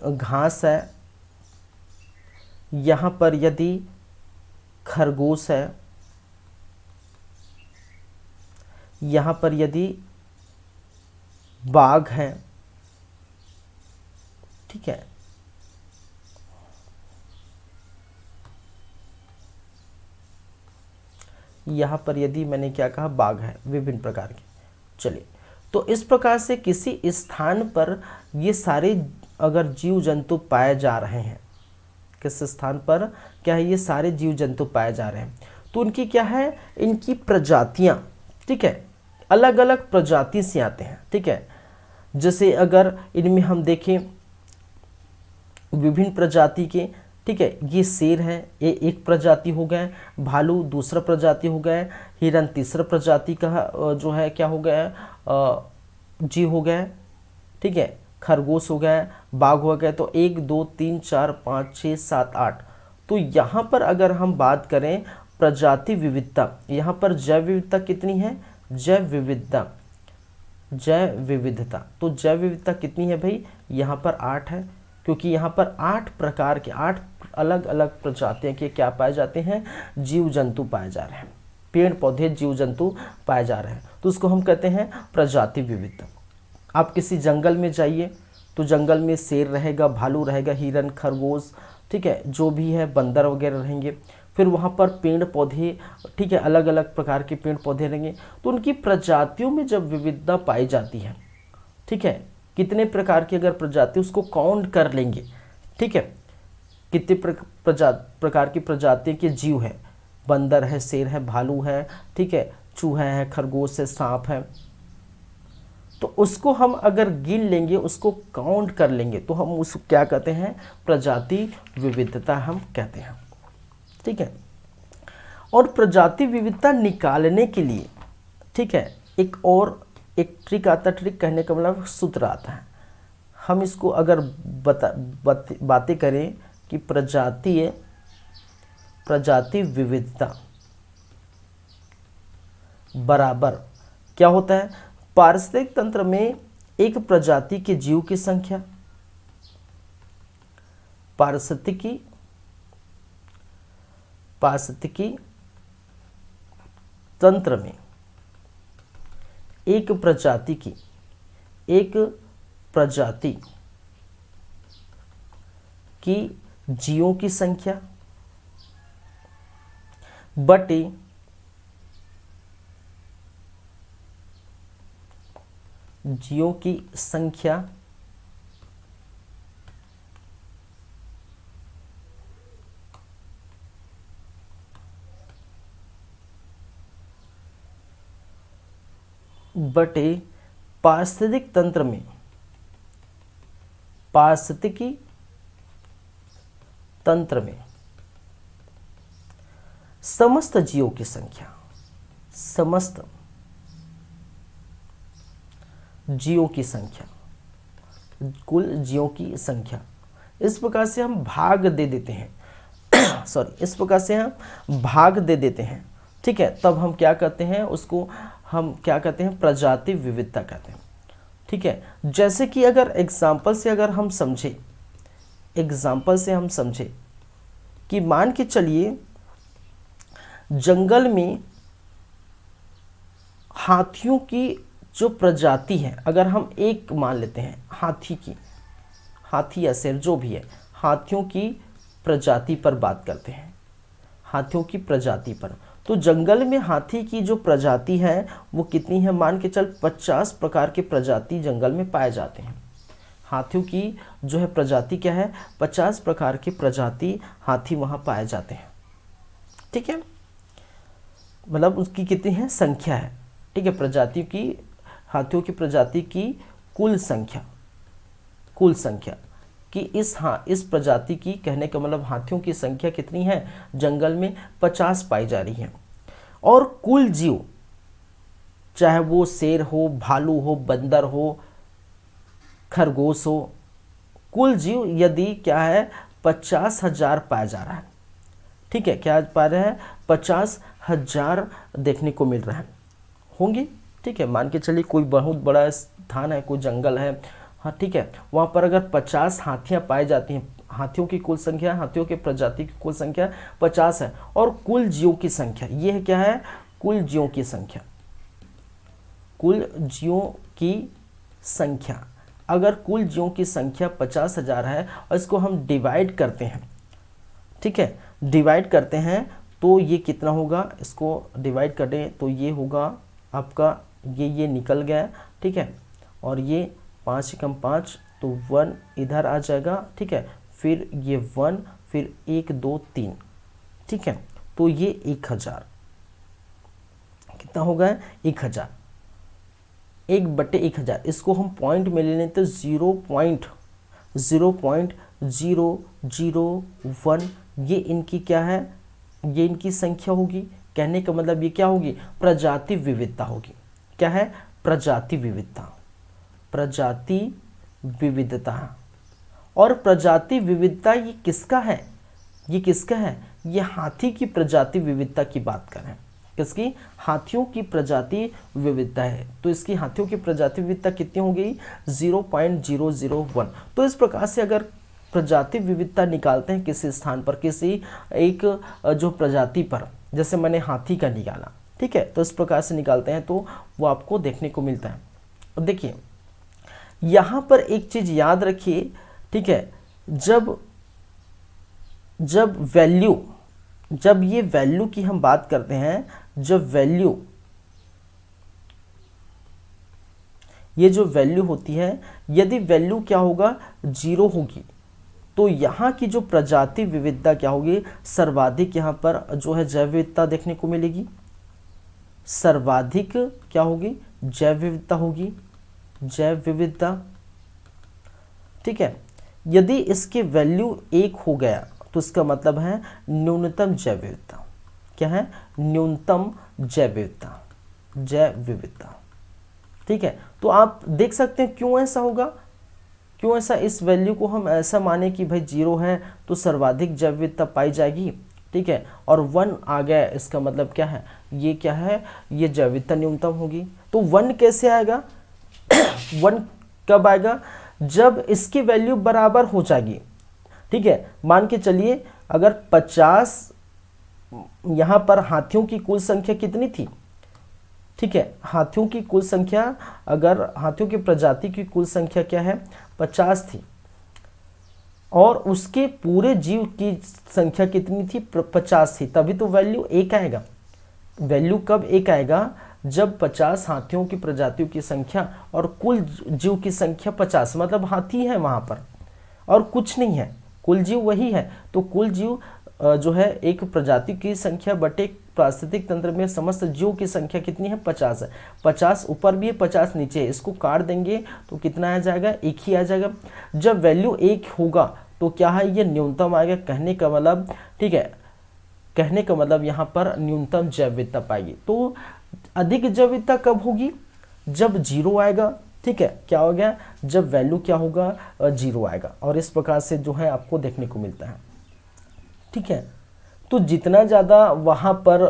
घास है, यहाँ पर यदि खरगोश है, यहाँ पर यदि बाघ है, ठीक है, यहाँ पर यदि मैंने क्या कहा, बाघ है, विभिन्न प्रकार के। चलिए, तो इस प्रकार से किसी स्थान पर ये सारे अगर जीव जंतु पाए जा रहे हैं, किस स्थान पर क्या है, ये सारे जीव जंतु पाए जा रहे हैं, तो उनकी क्या है, इनकी प्रजातियां, ठीक है, अलग अलग प्रजाति से आते हैं, ठीक है। जैसे अगर इनमें हम देखें विभिन्न प्रजाति के, ठीक है, ये शेर है, ये एक प्रजाति हो गए, भालू दूसरा प्रजाति हो गए, हिरन तीसरा प्रजाति का जो है क्या हो गया, जीव हो गए, ठीक है, खरगोश हो गए, बाघ हो गए, तो 1 2 3 4 5 6 7 8। तो यहाँ पर अगर हम बात करें प्रजाति विविधता, यहाँ पर जैव विविधता कितनी है, जैव विविधता, तो जैव विविधता कितनी है भाई, यहाँ पर 8 है, क्योंकि यहाँ पर 8 प्रकार के, 8 अलग अलग प्रजातियों के क्या पाए जाते हैं, जीव जंतु पाए जा रहे हैं, पेड़ पौधे जीव जंतु पाए जा रहे हैं, तो उसको हम कहते हैं प्रजाति विविधता। आप किसी जंगल में जाइए तो जंगल में शेर रहेगा, भालू रहेगा, हिरन, खरगोश, ठीक है, जो भी है, बंदर वगैरह रहेंगे, फिर वहाँ पर पेड़ पौधे, ठीक है, अलग अलग प्रकार के पेड़ पौधे रहेंगे, तो उनकी प्रजातियों में जब विविधता पाई जाती है, ठीक है, कितने प्रकार की अगर प्रजाति उसको काउंट कर लेंगे, ठीक है, कितने प्रकार की प्रजाति के जीव है, बंदर है, शेर है, भालू है, ठीक है, चूहा है, खरगोश है, सांप है, तो उसको हम अगर गिन लेंगे, उसको काउंट कर लेंगे, तो हम उसको क्या कहते हैं, प्रजाति विविधता हम कहते हैं, ठीक है। और प्रजाति विविधता निकालने के लिए, ठीक है, एक ट्रिक आता है, ट्रिक कहने का मतलब सूत्र आता है। हम इसको अगर बातें करें कि प्रजाति विविधता बराबर क्या होता है, पारिस्थितिक तंत्र में एक प्रजाति के जीव की संख्या, पारिस्थितिकी तंत्र में एक प्रजाति की जीवों की संख्या बटे जीवों की संख्या बटे पारिस्थितिकी तंत्र में समस्त जीवों की संख्या, समस्त जीवों की संख्या, कुल जीवों की संख्या। इस प्रकार से हम भाग दे देते हैं सॉरी, इस प्रकार से हम भाग दे देते हैं, ठीक है, तब हम क्या कहते हैं उसको, हम क्या कहते हैं, प्रजाति विविधता कहते हैं। ठीक है, जैसे कि अगर एग्जाम्पल से अगर हम समझे, एग्जाम्पल से हम समझे कि मान के चलिए जंगल में हाथियों की जो प्रजाति है, अगर हम एक मान लेते हैं हाथी की, हाथी या शेर जो भी है, हाथियों की प्रजाति पर बात करते हैं, हाथियों की प्रजाति पर। तो जंगल में हाथी की जो प्रजाति है वो कितनी है, मान के चल 50 प्रकार के प्रजाति जंगल में पाए जाते हैं। हाथियों की जो है प्रजाति क्या है, 50 प्रकार की प्रजाति हाथी वहाँ पाए जाते हैं। ठीक है, मतलब उसकी कितनी है, संख्या है। ठीक है, प्रजाति की, हाथियों की प्रजाति की कुल संख्या, कुल संख्या कि इस प्रजाति की, कहने का मतलब हाथियों की संख्या कितनी है, जंगल में 50 पाई जा रही है। और कुल जीव, चाहे वो शेर हो, भालू हो, बंदर हो, खरगोश हो, कुल जीव यदि क्या है 50,000 पाया जा रहा है। ठीक है, क्या पा रहे हैं, 50,000 देखने को मिल रहा है, होंगे। ठीक है, मान के चलिए कोई बहुत बड़ा स्थान है, कोई जंगल है, हाँ ठीक है, वहाँ पर अगर 50 हाथियाँ पाई जाती हैं, हाथियों की कुल संख्या, हाथियों के प्रजाति की कुल संख्या 50 है, और कुल जीवों की संख्या, ये है क्या है, कुल जीवों की संख्या, कुल जीवों की संख्या। अगर कुल जीवों की संख्या 50,000 है और इसको हम डिवाइड करते हैं, ठीक है, डिवाइड करते हैं तो ये कितना होगा, इसको डिवाइड करें तो ये होगा आपका, ये निकल गया। ठीक है, और ये 5 से कम 5 तो 1 इधर आ जाएगा। ठीक है, फिर ये 1, फिर 1 2 3। ठीक है, तो ये 1000 कितना होगा, 1000, 1/1000। इसको हम पॉइंट में ले लें तो 0.001 ये इनकी क्या है, ये इनकी संख्या होगी। कहने का मतलब ये क्या होगी, प्रजाति विविधता होगी। क्या है, प्रजाति विविधता, प्रजाति विविधता। और प्रजाति विविधता ये किसका है, ये किसका है, ये हाथी की प्रजाति विविधता की बात कर रहे हैं। किसकी, हाथियों की प्रजाति विविधता है। तो इसकी हाथियों की प्रजाति विविधता कितनी हो गई, 0.001। तो इस प्रकार से अगर प्रजाति विविधता निकालते हैं किसी स्थान पर, किसी एक जो प्रजाति पर, जैसे मैंने हाथी का निकाला, ठीक है, तो इस प्रकार से निकालते हैं तो वो आपको देखने को मिलता है। और देखिए यहाँ पर एक चीज़ याद रखिए, ठीक है, जब वैल्यू, जब ये वैल्यू की हम बात करते हैं, जब वैल्यू, ये जो वैल्यू होती है, यदि वैल्यू क्या होगा, 0 होगी, तो यहाँ की जो प्रजाति विविधता क्या होगी, सर्वाधिक यहाँ पर जो है जैव विविधता देखने को मिलेगी। सर्वाधिक क्या होगी, जैव विविधता होगी, जैव विविधता। ठीक है, यदि इसके वैल्यू 1 हो गया तो इसका मतलब है न्यूनतम जैव विविधता। क्या है, न्यूनतम जैव विविधता, जैव विविधता। ठीक है, तो आप देख सकते हैं क्यों ऐसा होगा, क्यों ऐसा, इस वैल्यू को हम ऐसा माने कि भाई 0 है तो सर्वाधिक जैव विविधता पाई जाएगी। ठीक है, और 1 आ गया, इसका मतलब क्या है, ये क्या है, ये जैव विविधता न्यूनतम होगी। तो 1 कैसे आएगा 1 कब आएगा, जब इसकी वैल्यू बराबर हो जाएगी। ठीक है, मान के चलिए अगर 50, यहाँ पर हाथियों की कुल संख्या कितनी थी, ठीक है, हाथियों की कुल संख्या, अगर हाथियों की प्रजाति की कुल संख्या क्या है 50 थी, और उसके पूरे जीव की संख्या कितनी थी 50 थी, तभी तो वैल्यू 1 आएगा। वैल्यू कब 1 आएगा, जब 50 हाथियों की प्रजातियों की संख्या और कुल जीव की संख्या 50, मतलब हाथी है वहाँ पर और कुछ नहीं है, कुल जीव वही है। तो कुल जीव जो है एक प्रजाति की संख्या बटे पारिस्थितिक तंत्र में समस्त जीव की संख्या कितनी है 50 है। 50 ऊपर भी है, 50 नीचे है, इसको काट देंगे तो कितना आ जाएगा, 1 ही आ जाएगा। जब वैल्यू 1 होगा तो क्या है, ये न्यूनतम आएगा। कहने का मतलब, ठीक है, कहने का मतलब यहाँ पर न्यूनतम जैव विविधता पाएगी। तो अधिक जैव विविधता कब होगी, जब 0 आएगा। ठीक है, क्या हो गया, जब वैल्यू क्या होगा 0 आएगा। और इस प्रकार से जो है आपको देखने को मिलता है। ठीक है, तो जितना ज़्यादा वहाँ पर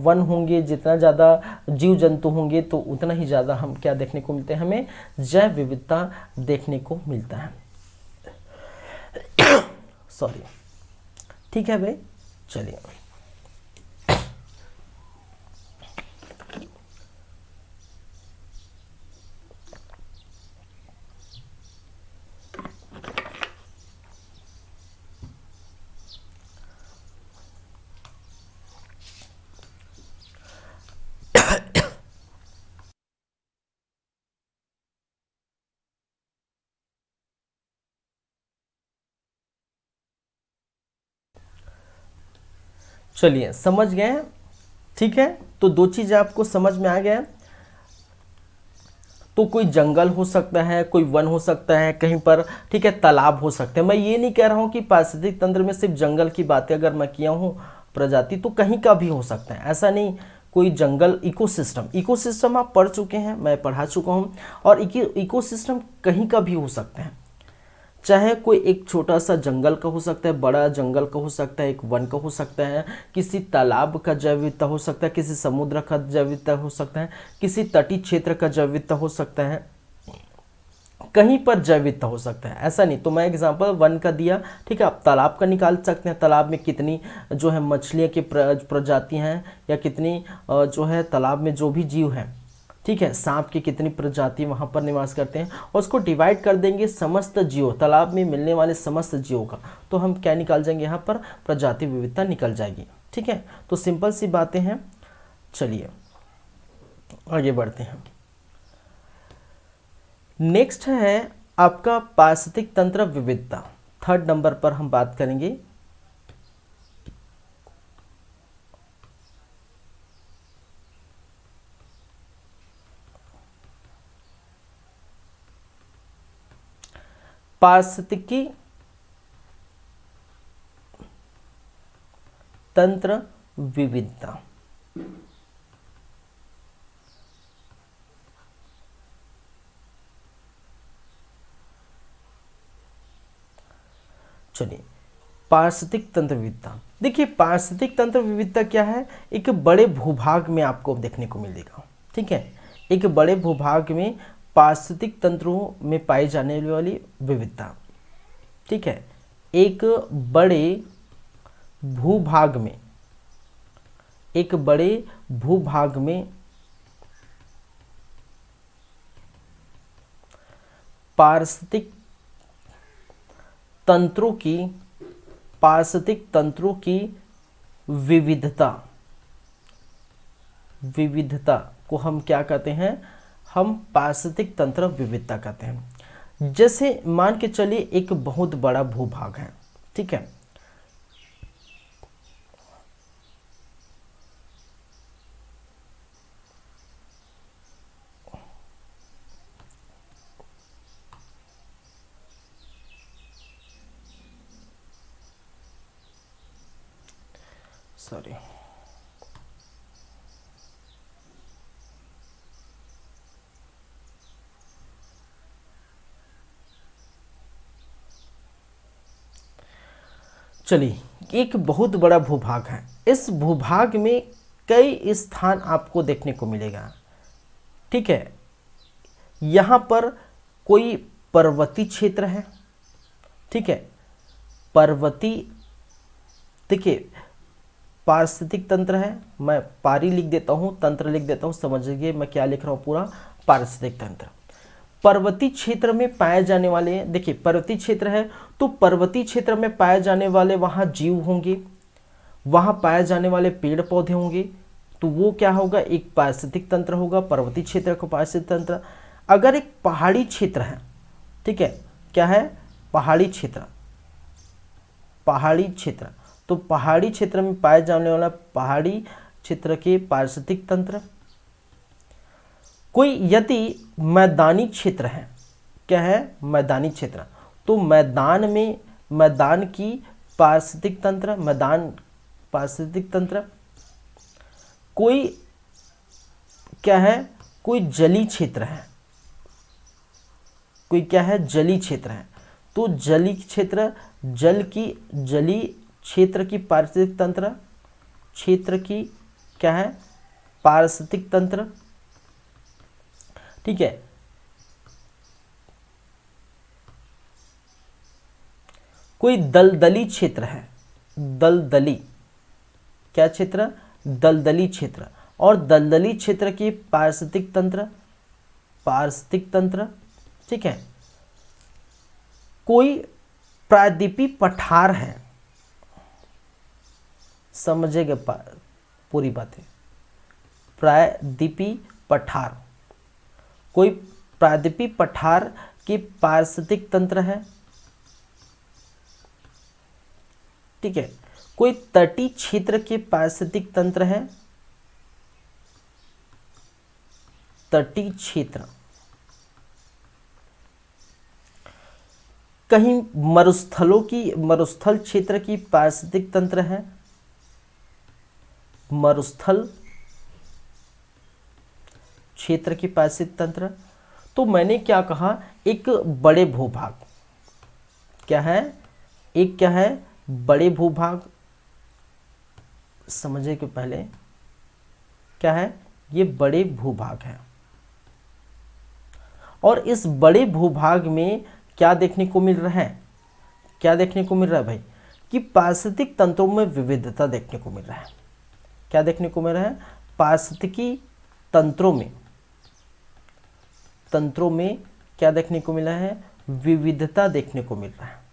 वन होंगे, जितना ज़्यादा जीव जंतु होंगे, तो उतना ही ज़्यादा हम क्या देखने को मिलते हैं, हमें जैव विविधता देखने को मिलता है। सॉरी, ठीक है भाई, चलिए। चलिए, समझ गए, ठीक है। तो दो चीज़ आपको समझ में आ गया। तो कोई जंगल हो सकता है, कोई वन हो सकता है कहीं पर, ठीक है, तालाब हो सकते हैं। मैं ये नहीं कह रहा हूँ कि पारिस्थितिक तंत्र में सिर्फ जंगल की बातें अगर मैं किया हूँ, प्रजाति तो कहीं का भी हो सकता है, ऐसा नहीं। कोई जंगल, इकोसिस्टम आप पढ़ चुके हैं, मैं पढ़ा चुका हूँ। और इकोसिस्टम कहीं का भी हो सकते हैं, चाहे कोई एक छोटा सा जंगल का हो सकता है, बड़ा जंगल का हो सकता है, एक वन का हो सकता है, किसी तालाब का जैव विविधता हो सकता है, किसी समुद्र का जैव विविधता हो सकता है, किसी तटीय क्षेत्र का जैव विविधता हो सकता है, कहीं पर जैव विविधता हो सकता है, ऐसा नहीं। तो मैं एग्जांपल वन का दिया, ठीक है। आप तालाब का निकाल सकते हैं, तालाब में कितनी जो है मछलियाँ की प्रजाति हैं, या कितनी जो है तालाब में जो भी जीव हैं, ठीक है, सांप की कितनी प्रजाति वहाँ पर निवास करते हैं, और उसको डिवाइड कर देंगे समस्त जीवों, तालाब में मिलने वाले समस्त जीवों का, तो हम क्या निकाल जाएंगे, यहाँ पर प्रजाति विविधता निकल जाएगी, ठीक है। तो सिंपल सी बातें हैं। चलिए आगे बढ़ते हैं। नेक्स्ट है आपका पारिस्थितिक तंत्र विविधता, 3rd नंबर पर हम बात करेंगे। पारिस्थितिकी तंत्र विविधता, चलिए पारिस्थितिक तंत्र विविधता। देखिए, पारिस्थितिक तंत्र विविधता क्या है, एक बड़े भूभाग में आपको देखने को मिलेगा, ठीक है। एक बड़े भूभाग में पारिस्थितिक तंत्रों में पाई जाने वाली विविधता, ठीक है। एक बड़े भूभाग में, एक बड़े भूभाग में पारिस्थितिक तंत्रों की, पारिस्थितिक तंत्रों की विविधता, विविधता को हम क्या कहते हैं, हम पारिस्थितिक तंत्र विविधता कहते हैं। जैसे मान के चलिए एक बहुत बड़ा भूभाग है, ठीक है। सॉरी, चलिए एक बहुत बड़ा भूभाग है, इस भूभाग में कई स्थान आपको देखने को मिलेगा, ठीक है। यहाँ पर कोई पर्वतीय क्षेत्र है, ठीक है, पर्वतीय, देखिए पारिस्थितिक तंत्र है, मैं पारी लिख देता हूँ, तंत्र लिख देता हूँ, समझिए मैं क्या लिख रहा हूँ, पूरा पारिस्थितिक तंत्र। पर्वतीय क्षेत्र में पाए जाने वाले, देखिए पर्वतीय क्षेत्र है तो पर्वतीय क्षेत्र में पाए जाने वाले वहाँ जीव होंगे, वहाँ पाए जाने वाले पेड़ पौधे होंगे, तो वो क्या होगा, एक पारिस्थितिक तंत्र होगा, पर्वतीय क्षेत्र का पारिस्थितिक तंत्र। अगर एक पहाड़ी क्षेत्र है, ठीक है, क्या है, पहाड़ी क्षेत्र, पहाड़ी क्षेत्र, तो पहाड़ी क्षेत्र में पाए जाने वाला पहाड़ी क्षेत्र के पारिस्थितिक तंत्र। कोई यदि मैदानी क्षेत्र है, क्या है, मैदानी क्षेत्र, तो मैदान में, मैदान की पारिस्थितिक तंत्र, मैदान पारिस्थितिक तंत्र। कोई क्या है, कोई जलीय क्षेत्र है, कोई क्या है, जलीय क्षेत्र है, तो जलीय क्षेत्र, जल की, जलीय क्षेत्र की पारिस्थितिक तंत्र, क्षेत्र की क्या है, पारिस्थितिक तंत्र, ठीक है। कोई दलदली क्षेत्र है, दलदली, क्या क्षेत्र, दलदली क्षेत्र, और दलदली क्षेत्र की पारिस्थितिक तंत्र, पारिस्थितिक तंत्र, ठीक है। कोई प्रायद्वीपीय पठार है, समझेगा पूरी बातें, प्रायद्वीपीय पठार, कोई प्रायद्वीपीय पठार की पारिस्थितिक तंत्र है, ठीक है। कोई तटीय क्षेत्र के पारिस्थितिक तंत्र है, तटीय क्षेत्र, कहीं मरुस्थल क्षेत्र की पारिस्थितिक तंत्र है, मरुस्थल क्षेत्र की पारिस्थितिक तंत्र। तो मैंने क्या कहा, एक बड़े भूभाग, क्या है, एक क्या है, बड़े भूभाग, समझे कि पहले क्या है, ये बड़े भूभाग है, और इस बड़े भूभाग में क्या देखने को मिल रहा है, क्या देखने को मिल रहा है भाई, कि पारिस्थितिक तंत्रों में विविधता देखने को मिल रहा है। क्या देखने को मिल रहा है, पारिस्थितिकी तंत्रों में क्या देखने को मिला है, विविधता देखने को मिल रहा है।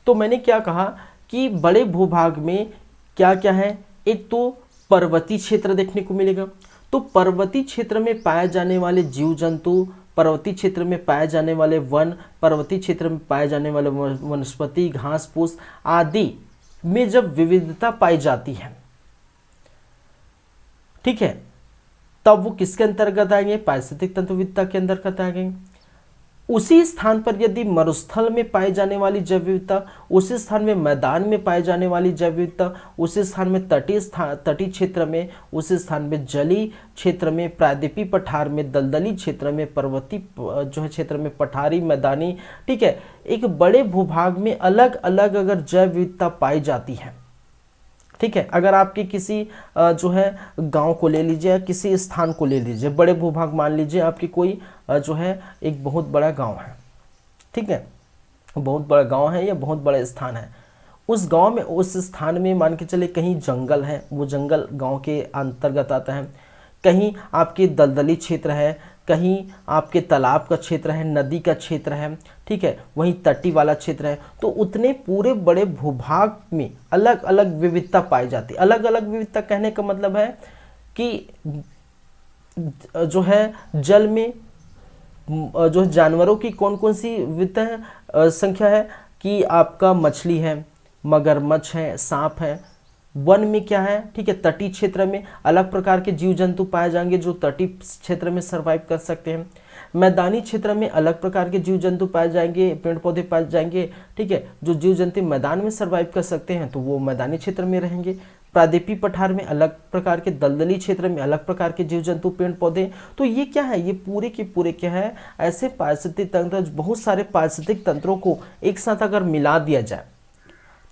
तो मैंने क्या कहा कि बड़े भूभाग में क्या क्या है, एक तो पर्वतीय क्षेत्र देखने को मिलेगा। तो पर्वतीय क्षेत्र में पाए जाने वाले जीव जंतु, पर्वतीय क्षेत्र में पाए जाने वाले वन, पर्वतीय क्षेत्र में पाए जाने वाले वनस्पति, घास फूस आदि में जब विविधता पाई जाती है, ठीक है, तब वो किसके अंतर्गत आएंगे, पारिस्थितिक तंत्र विविधता के अंतर्गत आएंगे। उसी स्थान पर यदि मरुस्थल में पाई जाने वाली जैव विविधता, उसी स्थान में मैदान में पाई जाने वाली जैव विविधता, उसी स्थान में तटीय क्षेत्र में, उसी स्थान में जलीय क्षेत्र में, प्रायद्वीपीय पठार में, दलदली क्षेत्र में, पर्वतीय जो है क्षेत्र में, पठारी, मैदानी, ठीक है, एक बड़े भूभाग में अलग अलग अगर जैव विविधता पाई जाती है, ठीक है। अगर आपके किसी जो है गांव को ले लीजिए या किसी स्थान को ले लीजिए, बड़े भूभाग मान लीजिए आपकी कोई जो है एक बहुत बड़ा गांव है, ठीक है, बहुत बड़ा गांव है या बहुत बड़ा स्थान है। उस गांव में, उस स्थान में मान के चले कहीं जंगल है, वो जंगल गांव के अंतर्गत आता है, कहीं आपके दलदली क्षेत्र है, कहीं आपके तालाब का क्षेत्र है, नदी का क्षेत्र है, ठीक है, वहीं तटी वाला क्षेत्र है। तो उतने पूरे बड़े भूभाग में अलग अलग विविधता पाई जाती है। अलग अलग विविधता कहने का मतलब है कि जो है जल में जो है जानवरों की कौन कौन सी विविधता है, संख्या है, कि आपका मछली है, मगरमच्छ है, सांप है। वन में क्या है, ठीक है, तटीय क्षेत्र में अलग प्रकार के जीव जंतु पाए जाएंगे जो तटीय क्षेत्र में सरवाइव कर सकते हैं। मैदानी क्षेत्र में अलग प्रकार के जीव जंतु पाए जाएंगे, पेड़ पौधे पाए जाएंगे, ठीक है, जो जीव जंतु मैदान में सरवाइव कर सकते हैं तो वो मैदानी क्षेत्र में रहेंगे। प्रायद्वीपीय पठार में अलग प्रकार के, दलदली क्षेत्र में अलग प्रकार के जीव जंतु, पेड़ पौधे। तो ये क्या है, ये पूरे के पूरे क्या है, ऐसे पारिस्थितिक तंत्र, बहुत सारे पारिस्थितिक तंत्रों को एक साथ अगर मिला दिया जाए,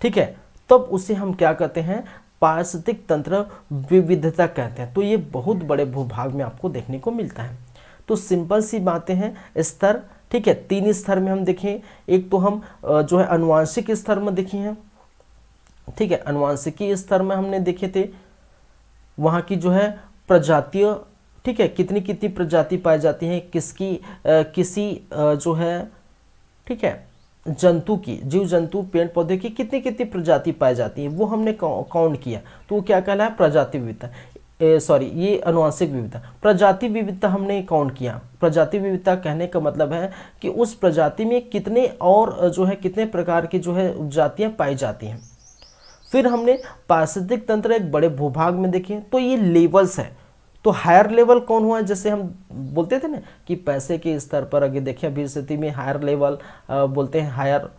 ठीक है, तब उसे हम क्या कहते हैं, पारिस्थितिक तंत्र विविधता कहते हैं। तो ये बहुत बड़े भूभाग में आपको देखने को मिलता है। तो सिंपल सी बातें हैं, स्तर, ठीक है, 3 स्तर में हम देखें। एक तो हम जो है अनुवांशिक स्तर में देखे हैं, ठीक है, अनुवांशिकी स्तर में हमने देखे थे, वहाँ की जो है प्रजातियों, ठीक है, कितनी कितनी प्रजाति पाई जाती हैं, किसकी किसी जो है, ठीक है, जंतु की, जीव जंतु, पेड़ पौधे की कितनी कितनी प्रजाति पाई जाती है, वो हमने काउंट किया। तो वो क्या कहला है, प्रजाति विविधता, सॉरी ये अनुवांशिक विविधता। प्रजाति विविधता हमने काउंट किया। प्रजाति विविधता कहने का मतलब है कि उस प्रजाति में कितने और जो है कितने प्रकार की जो है जातियाँ पाई जाती हैं। फिर हमने पारिस्थितिक तंत्र एक बड़े भूभाग में देखे, तो ये लेवल्स है। तो हायर लेवल कौन हुआ, जैसे हम बोलते थे ना कि पैसे के स्तर पर अगर देखें अभी स्थिति में हायर लेवल बोलते हैं, higher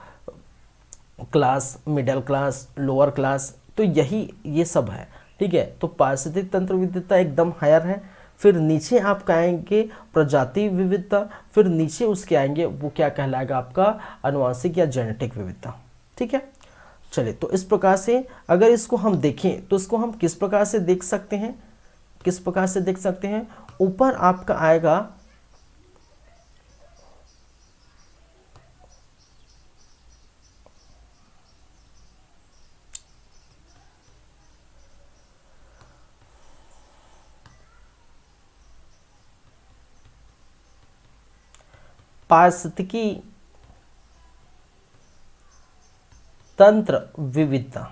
class, middle class, lower class, तो यही ये सब है, ठीक है। तो पारिस्थितिक तंत्र विविधता एकदम हायर है। फिर नीचे आप आएंगे प्रजाति विविधता, फिर नीचे उसके आएंगे वो क्या कहलाएगा आपका अनुवांशिक या जेनेटिक विविधता, ठीक है। चलिए, तो इस प्रकार से अगर इसको हम देखें तो इसको हम किस प्रकार से देख सकते हैं, किस प्रकार से देख सकते हैं। ऊपर आपका आएगा पारिस्थितिकी तंत्र विविधता।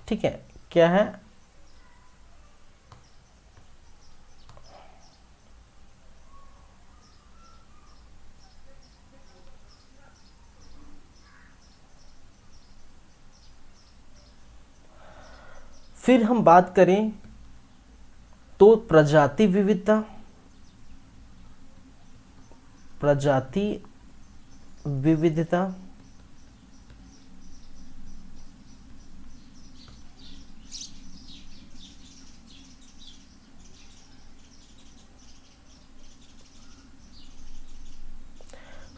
ठीक है, क्या है, फिर हम बात करें तो प्रजाति विविधता, प्रजाति विविधता।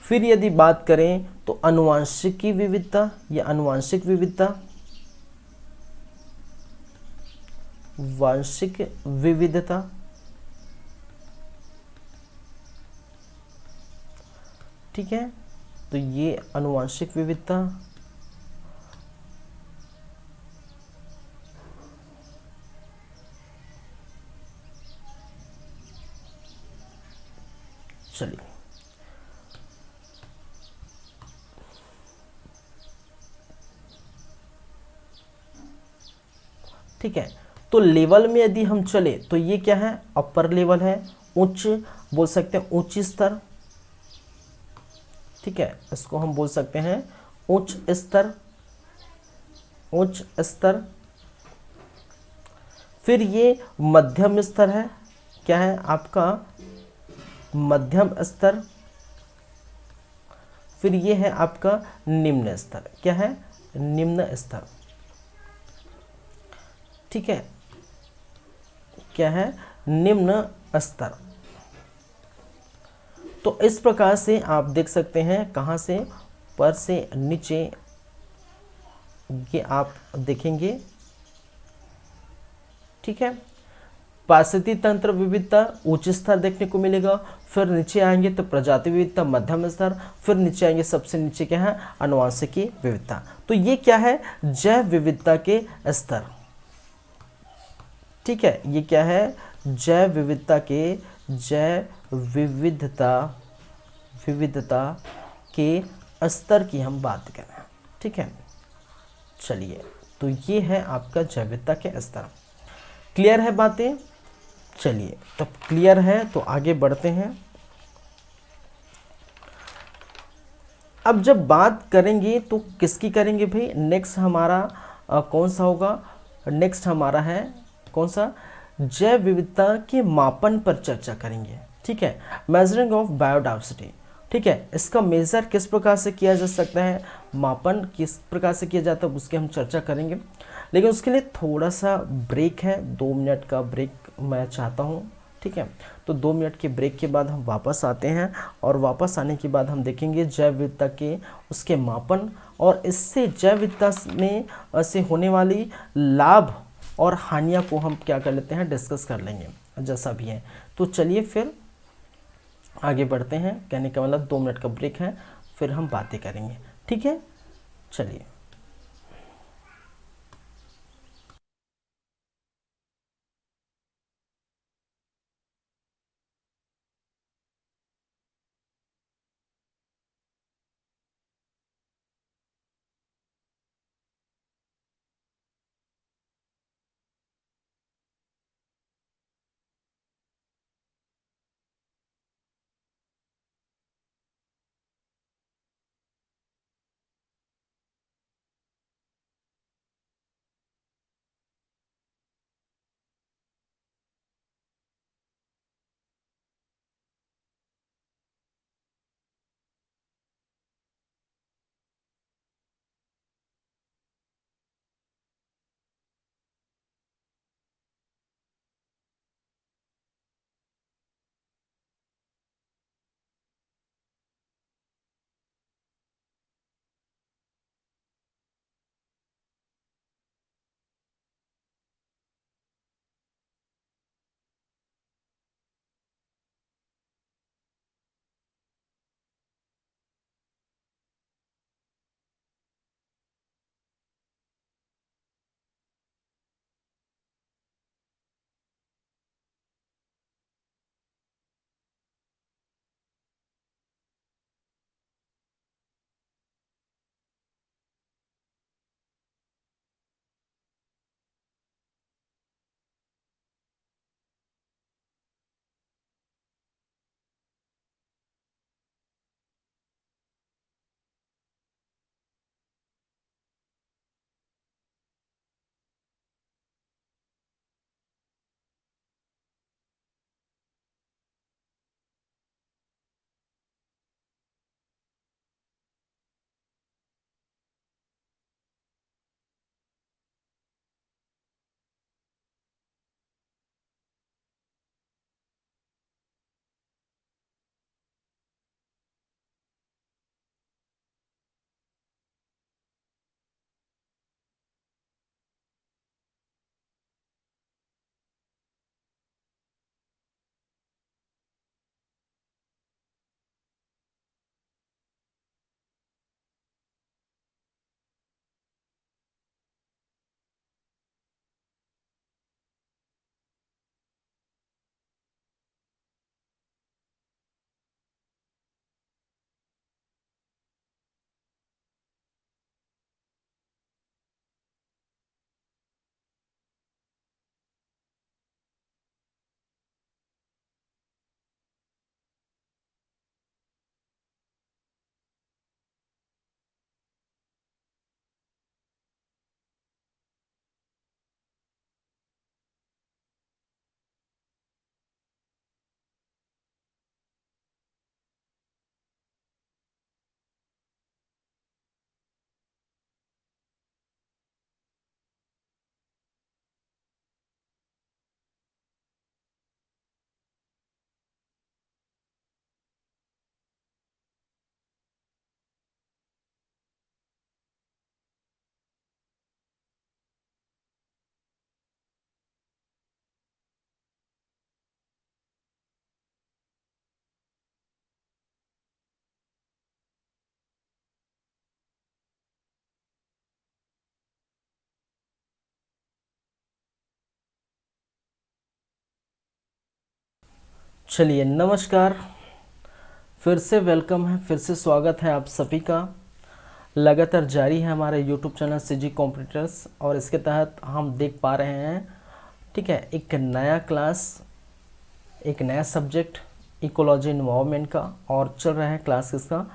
फिर यदि बात करें तो आनुवंशिकी विविधता या आनुवंशिक विविधता, वांशिक विविधता। ठीक है, तो ये आनुवंशिक विविधता। चलिए, ठीक है, तो लेवल में यदि हम चले तो ये क्या है, अपर लेवल है, उच्च बोल सकते हैं, उच्च स्तर। ठीक है, इसको हम बोल सकते हैं उच्च स्तर, उच्च स्तर। फिर ये मध्यम स्तर है, क्या है आपका, मध्यम स्तर। फिर ये है आपका निम्न स्तर, क्या है, निम्न स्तर। ठीक है, क्या है, निम्न स्तर। तो इस प्रकार से आप देख सकते हैं, कहाँ से, पर से नीचे ये आप देखेंगे। ठीक है, पारिस्थितिकी तंत्र विविधता उच्च स्तर देखने को मिलेगा। फिर नीचे आएंगे तो प्रजाति विविधता मध्यम स्तर। फिर नीचे आएंगे, सबसे नीचे क्या है, आनुवंशिकी विविधता। तो ये क्या है, जैव विविधता के स्तर। ठीक है, ये क्या है, जैव विविधता के, जैव विविधता, विविधता के स्तर की हम बात करें। ठीक है, चलिए, तो ये है आपका जैव विविधता के स्तर। क्लियर है बातें। चलिए, तब क्लियर है तो आगे बढ़ते हैं। अब जब बात करेंगे तो किसकी करेंगे भाई, नेक्स्ट हमारा कौन सा होगा, नेक्स्ट हमारा है कौन सा, जैव विविधता के मापन पर चर्चा करेंगे। ठीक है, मेजरिंग ऑफ बायोडाइवर्सिटी। ठीक है, इसका मेजर किस प्रकार से किया जा सकता है, मापन किस प्रकार से किया जाता है, उसकी हम चर्चा करेंगे। लेकिन उसके लिए थोड़ा सा ब्रेक है, 2 मिनट का ब्रेक मैं चाहता हूँ। ठीक है, तो 2 मिनट के ब्रेक के बाद हम वापस आते हैं, और वापस आने के बाद हम देखेंगे जैव विविधता के उसके मापन, और इससे जैव विविधता में से होने वाली लाभ और हानियाँ को हम क्या कर लेते हैं, डिस्कस कर लेंगे, जैसा भी है। तो चलिए फिर आगे बढ़ते हैं, कहने का मतलब 2 मिनट का ब्रेक है, फिर हम बातें करेंगे। ठीक है, चलिए। चलिए नमस्कार, फिर से वेलकम है, फिर से स्वागत है आप सभी का। लगातार जारी है हमारे यूट्यूब चैनल सीजी कॉम्पिटिटर्स और इसके तहत हम देख पा रहे हैं, ठीक है, एक नया क्लास, एक नया सब्जेक्ट इकोलॉजी एनवायरनमेंट का, और चल रहा है क्लास किसका,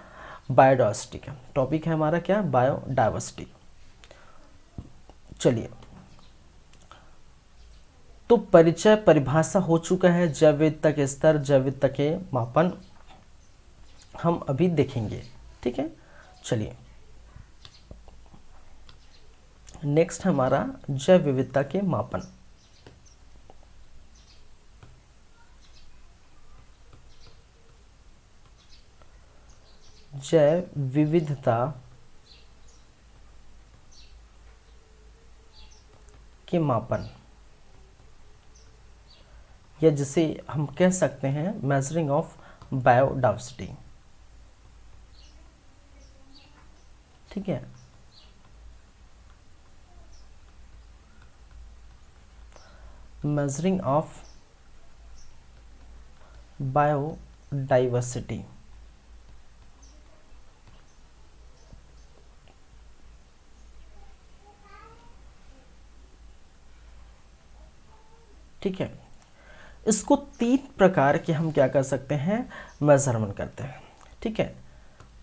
बायोडाइवर्सिटी का। टॉपिक है हमारा क्या, बायोडाइवर्सिटी। चलिए, तो परिचय परिभाषा हो चुका है, जैव विविधता के स्तर, जैव विविधता के मापन हम अभी देखेंगे, ठीक है। चलिए, नेक्स्ट हमारा जैव विविधता के मापन। जैव विविधता के मापन, या जिसे हम कह सकते हैं मेजरिंग ऑफ बायोडाइवर्सिटी, ठीक है। मेजरिंग ऑफ बायोडाइवर्सिटी, ठीक है। इसको 3 प्रकार के हम क्या कर सकते हैं, मेजरमेंट करते हैं, ठीक है।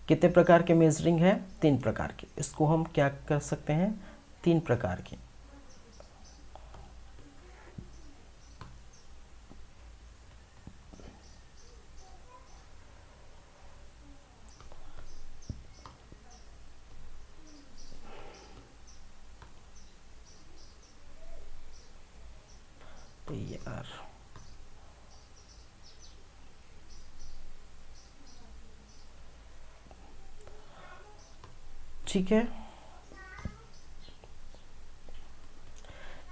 कितने प्रकार के मेजरिंग है, 3 प्रकार के। इसको हम क्या कर सकते हैं, 3 प्रकार के। तो यार ठीक है,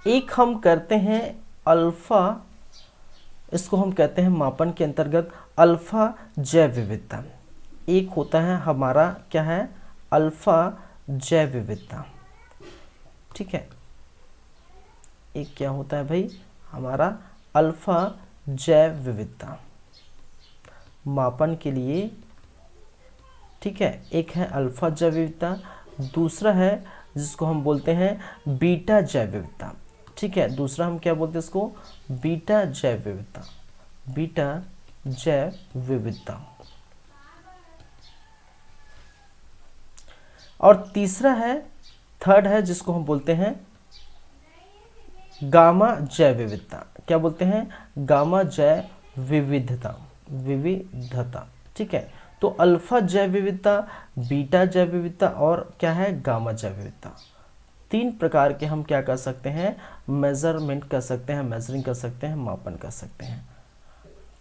एक हम करते हैं अल्फा, इसको हम कहते हैं मापन के अंतर्गत अल्फा जैव विविधता। एक होता है हमारा क्या है, अल्फा जैव विविधता, ठीक है। एक क्या होता है भाई, हमारा अल्फा जैव विविधता मापन के लिए, ठीक है। एक है अल्फा जैव विविधता, दूसरा है जिसको हम बोलते हैं बीटा जैव विविधता, ठीक है। दूसरा हम क्या बोलते हैं इसको, बीटा जैव विविधता, बीटा जैव विविधता। और तीसरा है, थर्ड है, जिसको हम बोलते हैं गामा जैव विविधता। क्या बोलते हैं, गामा जैव विविधता, विविधता, ठीक है। तो अल्फा जैव विविधता, बीटा जैव विविधता और क्या है, गामा जैव विविधता। 3 प्रकार के हम क्या कर सकते हैं, मेजरमेंट कर सकते हैं, मेजरिंग कर सकते हैं, मापन कर सकते हैं,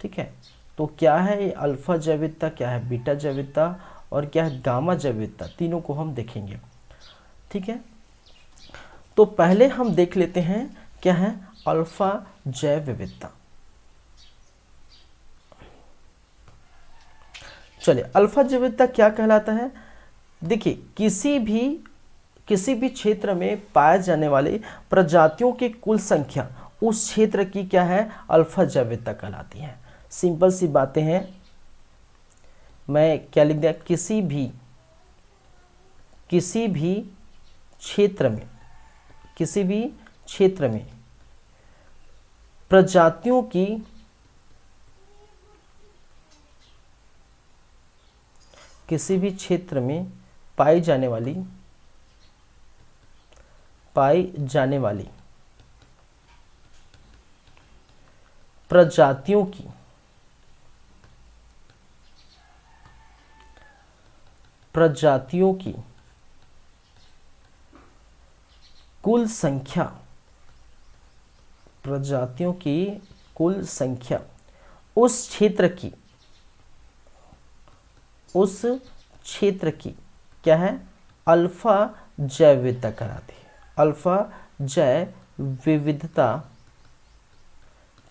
ठीक है। तो क्या है ये अल्फा जैव विविधता, क्या है बीटा जैव विविधता और क्या है गामा जैव विविधता, तीनों को हम देखेंगे, ठीक है। तो पहले हम देख लेते हैं क्या है अल्फा जैव विविधता। चलिए, अल्फा जैव विविधता क्या कहलाता है। देखिए, किसी भी क्षेत्र में पाए जाने वाले प्रजातियों की कुल संख्या उस क्षेत्र की क्या है, अल्फा जैव विविधता कहलाती है। सिंपल सी बातें हैं, मैं क्या लिख दिया, किसी भी क्षेत्र में प्रजातियों की किसी भी क्षेत्र में पाई जाने वाली प्रजातियों की कुल संख्या उस क्षेत्र की क्या है, अल्फा जैव विविधता कहलाती है, अल्फा जैव विविधता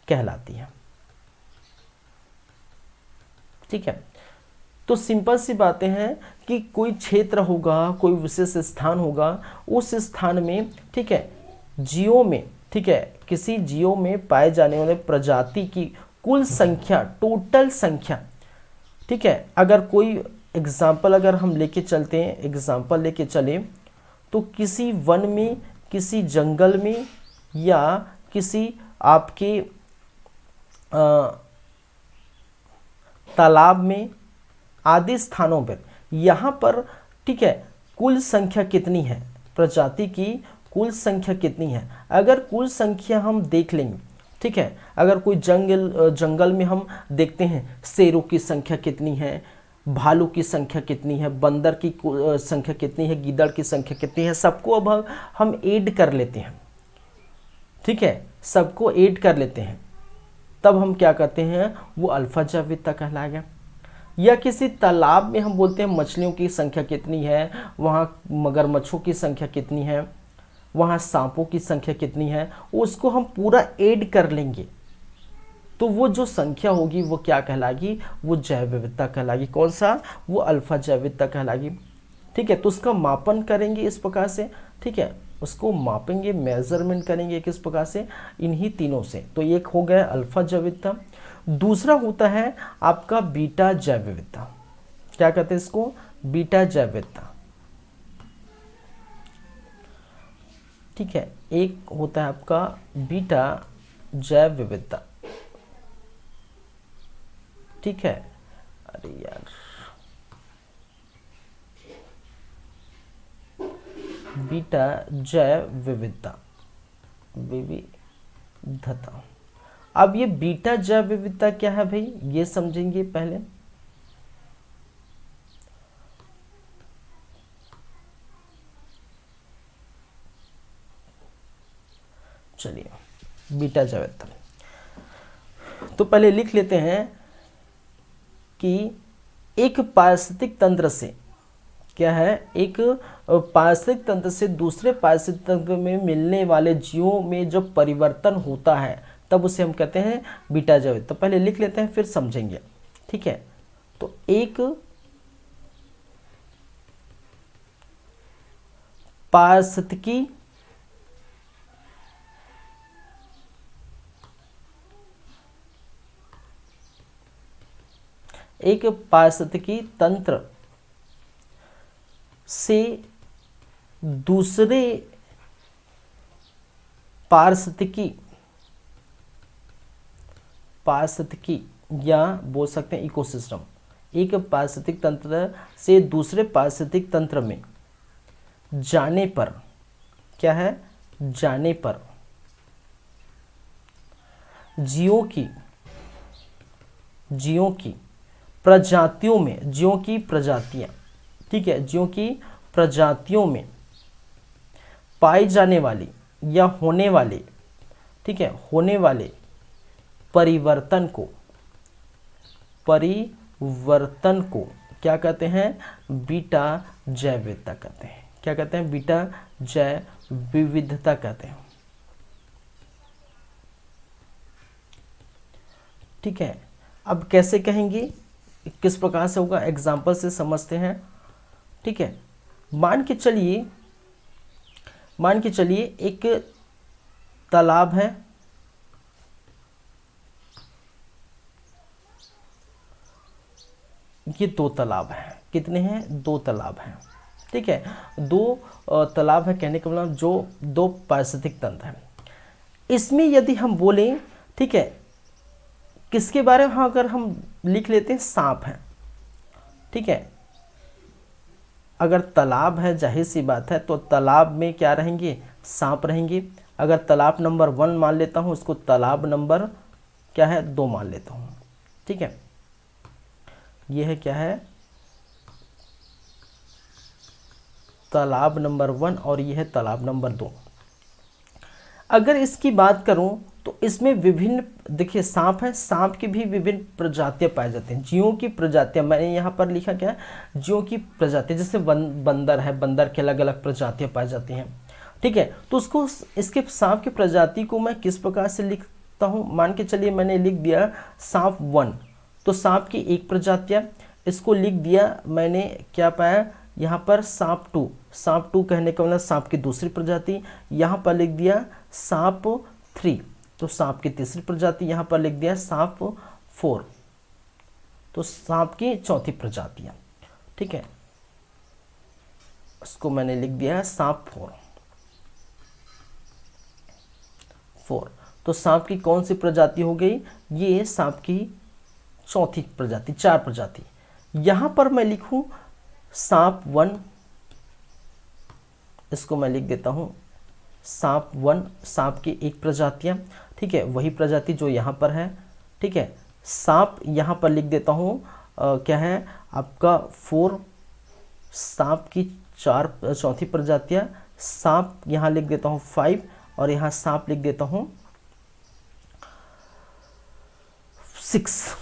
कहलाती है, ठीक है। तो सिंपल सी बातें हैं कि कोई क्षेत्र होगा, कोई विशेष स्थान होगा, उस स्थान में, ठीक है, जीवों में, ठीक है, किसी जीवों में पाए जाने वाले प्रजाति की कुल संख्या, टोटल संख्या, ठीक है। अगर कोई एग्जाम्पल अगर हम लेके चलते हैं, एग्जाम्पल लेके चले तो किसी वन में, किसी जंगल में या किसी आपके तालाब में आदि स्थानों पर, यहाँ पर, ठीक है, कुल संख्या कितनी है, प्रजाति की कुल संख्या कितनी है। अगर कुल संख्या हम देख लेंगे, ठीक है, अगर कोई जंगल में हम देखते हैं शेरों की संख्या कितनी है, भालू की संख्या कितनी है, बंदर की संख्या कितनी है, गीदड़ की संख्या कितनी है, सबको अब हम ऐड कर लेते हैं, ठीक है, सबको ऐड कर लेते हैं, तब हम क्या करते हैं, वो अल्फा जैव विविधता कहलाएगा। या किसी तालाब में हम बोलते हैं मछलियों की संख्या कितनी है, वहाँ मगरमच्छों की संख्या कितनी है, वहाँ सांपों की संख्या कितनी है, उसको हम पूरा ऐड कर लेंगे, तो वो जो संख्या होगी वो क्या कहलाएगी, वो जैव विविधता कहलाएगी। कौन सा, वो अल्फा जैव विविधता कहलाएगी, ठीक है। तो उसका मापन करेंगे इस प्रकार से, ठीक है, उसको मापेंगे, मेजरमेंट करेंगे किस प्रकार से, इन्हीं तीनों से। तो एक हो गया अल्फा जैव विविधता। दूसरा होता है आपका बीटा जैव विविधता। क्या कहते हैं इसको, बीटा जैव विविधता, ठीक है। एक होता है आपका बीटा जैव विविधता, ठीक है। अरे यार, बीटा जैव विविधता, विविधता। अब ये बीटा जैव विविधता क्या है भाई, ये समझेंगे पहले। चलिए, बीटा जैव विविधता तो पहले लिख लेते हैं कि एक पारिस्थितिक तंत्र से, क्या है, एक पारिस्थितिक तंत्र से दूसरे पारिस्थितिक तंत्र में मिलने वाले जीवों में जब परिवर्तन होता है तब उसे हम कहते हैं बीटा जैव विविधता। तो पहले लिख लेते हैं फिर समझेंगे, ठीक है। तो एक पारिस्थितिकी तंत्र से दूसरे पारिस्थितिकी या बोल सकते हैं इकोसिस्टम, एक पारिस्थितिक तंत्र से दूसरे पारिस्थितिक तंत्र में जाने पर, क्या है, जाने पर जीवों की प्रजातियों में, जीवों की प्रजातियां, ठीक है, जीवों की प्रजातियों में पाई जाने वाली या होने वाले, ठीक है, होने वाले परिवर्तन को क्या कहते हैं, बीटा जैव विविधता कहते हैं। क्या कहते हैं, बीटा जैव विविधता कहते हैं, ठीक है। अब कैसे कहेंगे, किस प्रकार से होगा, एग्जाम्पल से समझते हैं, ठीक है। मान के चलिए एक तालाब है, ये दो तालाब हैं, कितने हैं, दो तालाब हैं, ठीक है। दो तालाब है, कहने का मतलब जो दो पारिस्थितिक तंत्र हैं। इसमें यदि हम बोलें, ठीक है, किसके बारे में अगर हम लिख लेते हैं, सांप है, ठीक है। अगर तालाब है, जाहिर सी बात है, तो तालाब में क्या रहेंगे, सांप रहेंगे। अगर तालाब नंबर 1 मान लेता हूँ, उसको तालाब नंबर क्या है, 2 मान लेता हूँ, ठीक है। यह है, क्या है, तालाब नंबर 1 और यह है तालाब नंबर 2। अगर इसकी बात करूं तो इसमें विभिन्न, देखिए सांप है, सांप की भी विभिन्न प्रजातियां पाई जाती हैं, जीवों की प्रजातियां, मैंने यहाँ पर लिखा क्या है, जीवों की प्रजातियां। जैसे बंदर है, बंदर की अलग अलग प्रजातियां पाई जाती हैं, ठीक है। तो उसको, इसके सांप की प्रजाति को मैं किस प्रकार से लिखता हूँ, मान के चलिए मैंने लिख दिया सांप 1, तो सांप की एक प्रजातियां, इसको लिख दिया मैंने, क्या पाया यहाँ पर, सांप 2, सांप 2 कहने का मतलब सांप की दूसरी प्रजाति, यहाँ पर लिख दिया सांप 3, तो सांप की तीसरी प्रजाति यहाँ पर लिख दिया सांप 4, तो सांप की चौथी प्रजातियाँ, ठीक है, इसको मैंने लिख दिया है सांप 4। तो सांप की कौन सी प्रजाति हो गई, ये सांप की चौथी प्रजाति, 4 प्रजाति। यहाँ पर मैं लिखूँ सांप 1, इसको मैं लिख देता हूँ सांप 1, सांप की एक प्रजातियाँ, ठीक है, वही प्रजाति जो यहाँ पर है, ठीक है। सांप यहाँ पर लिख देता हूँ क्या है आपका 4, सांप की चौथी प्रजातियाँ, सांप यहाँ लिख देता हूँ 5, और यहाँ सांप लिख देता हूँ 6,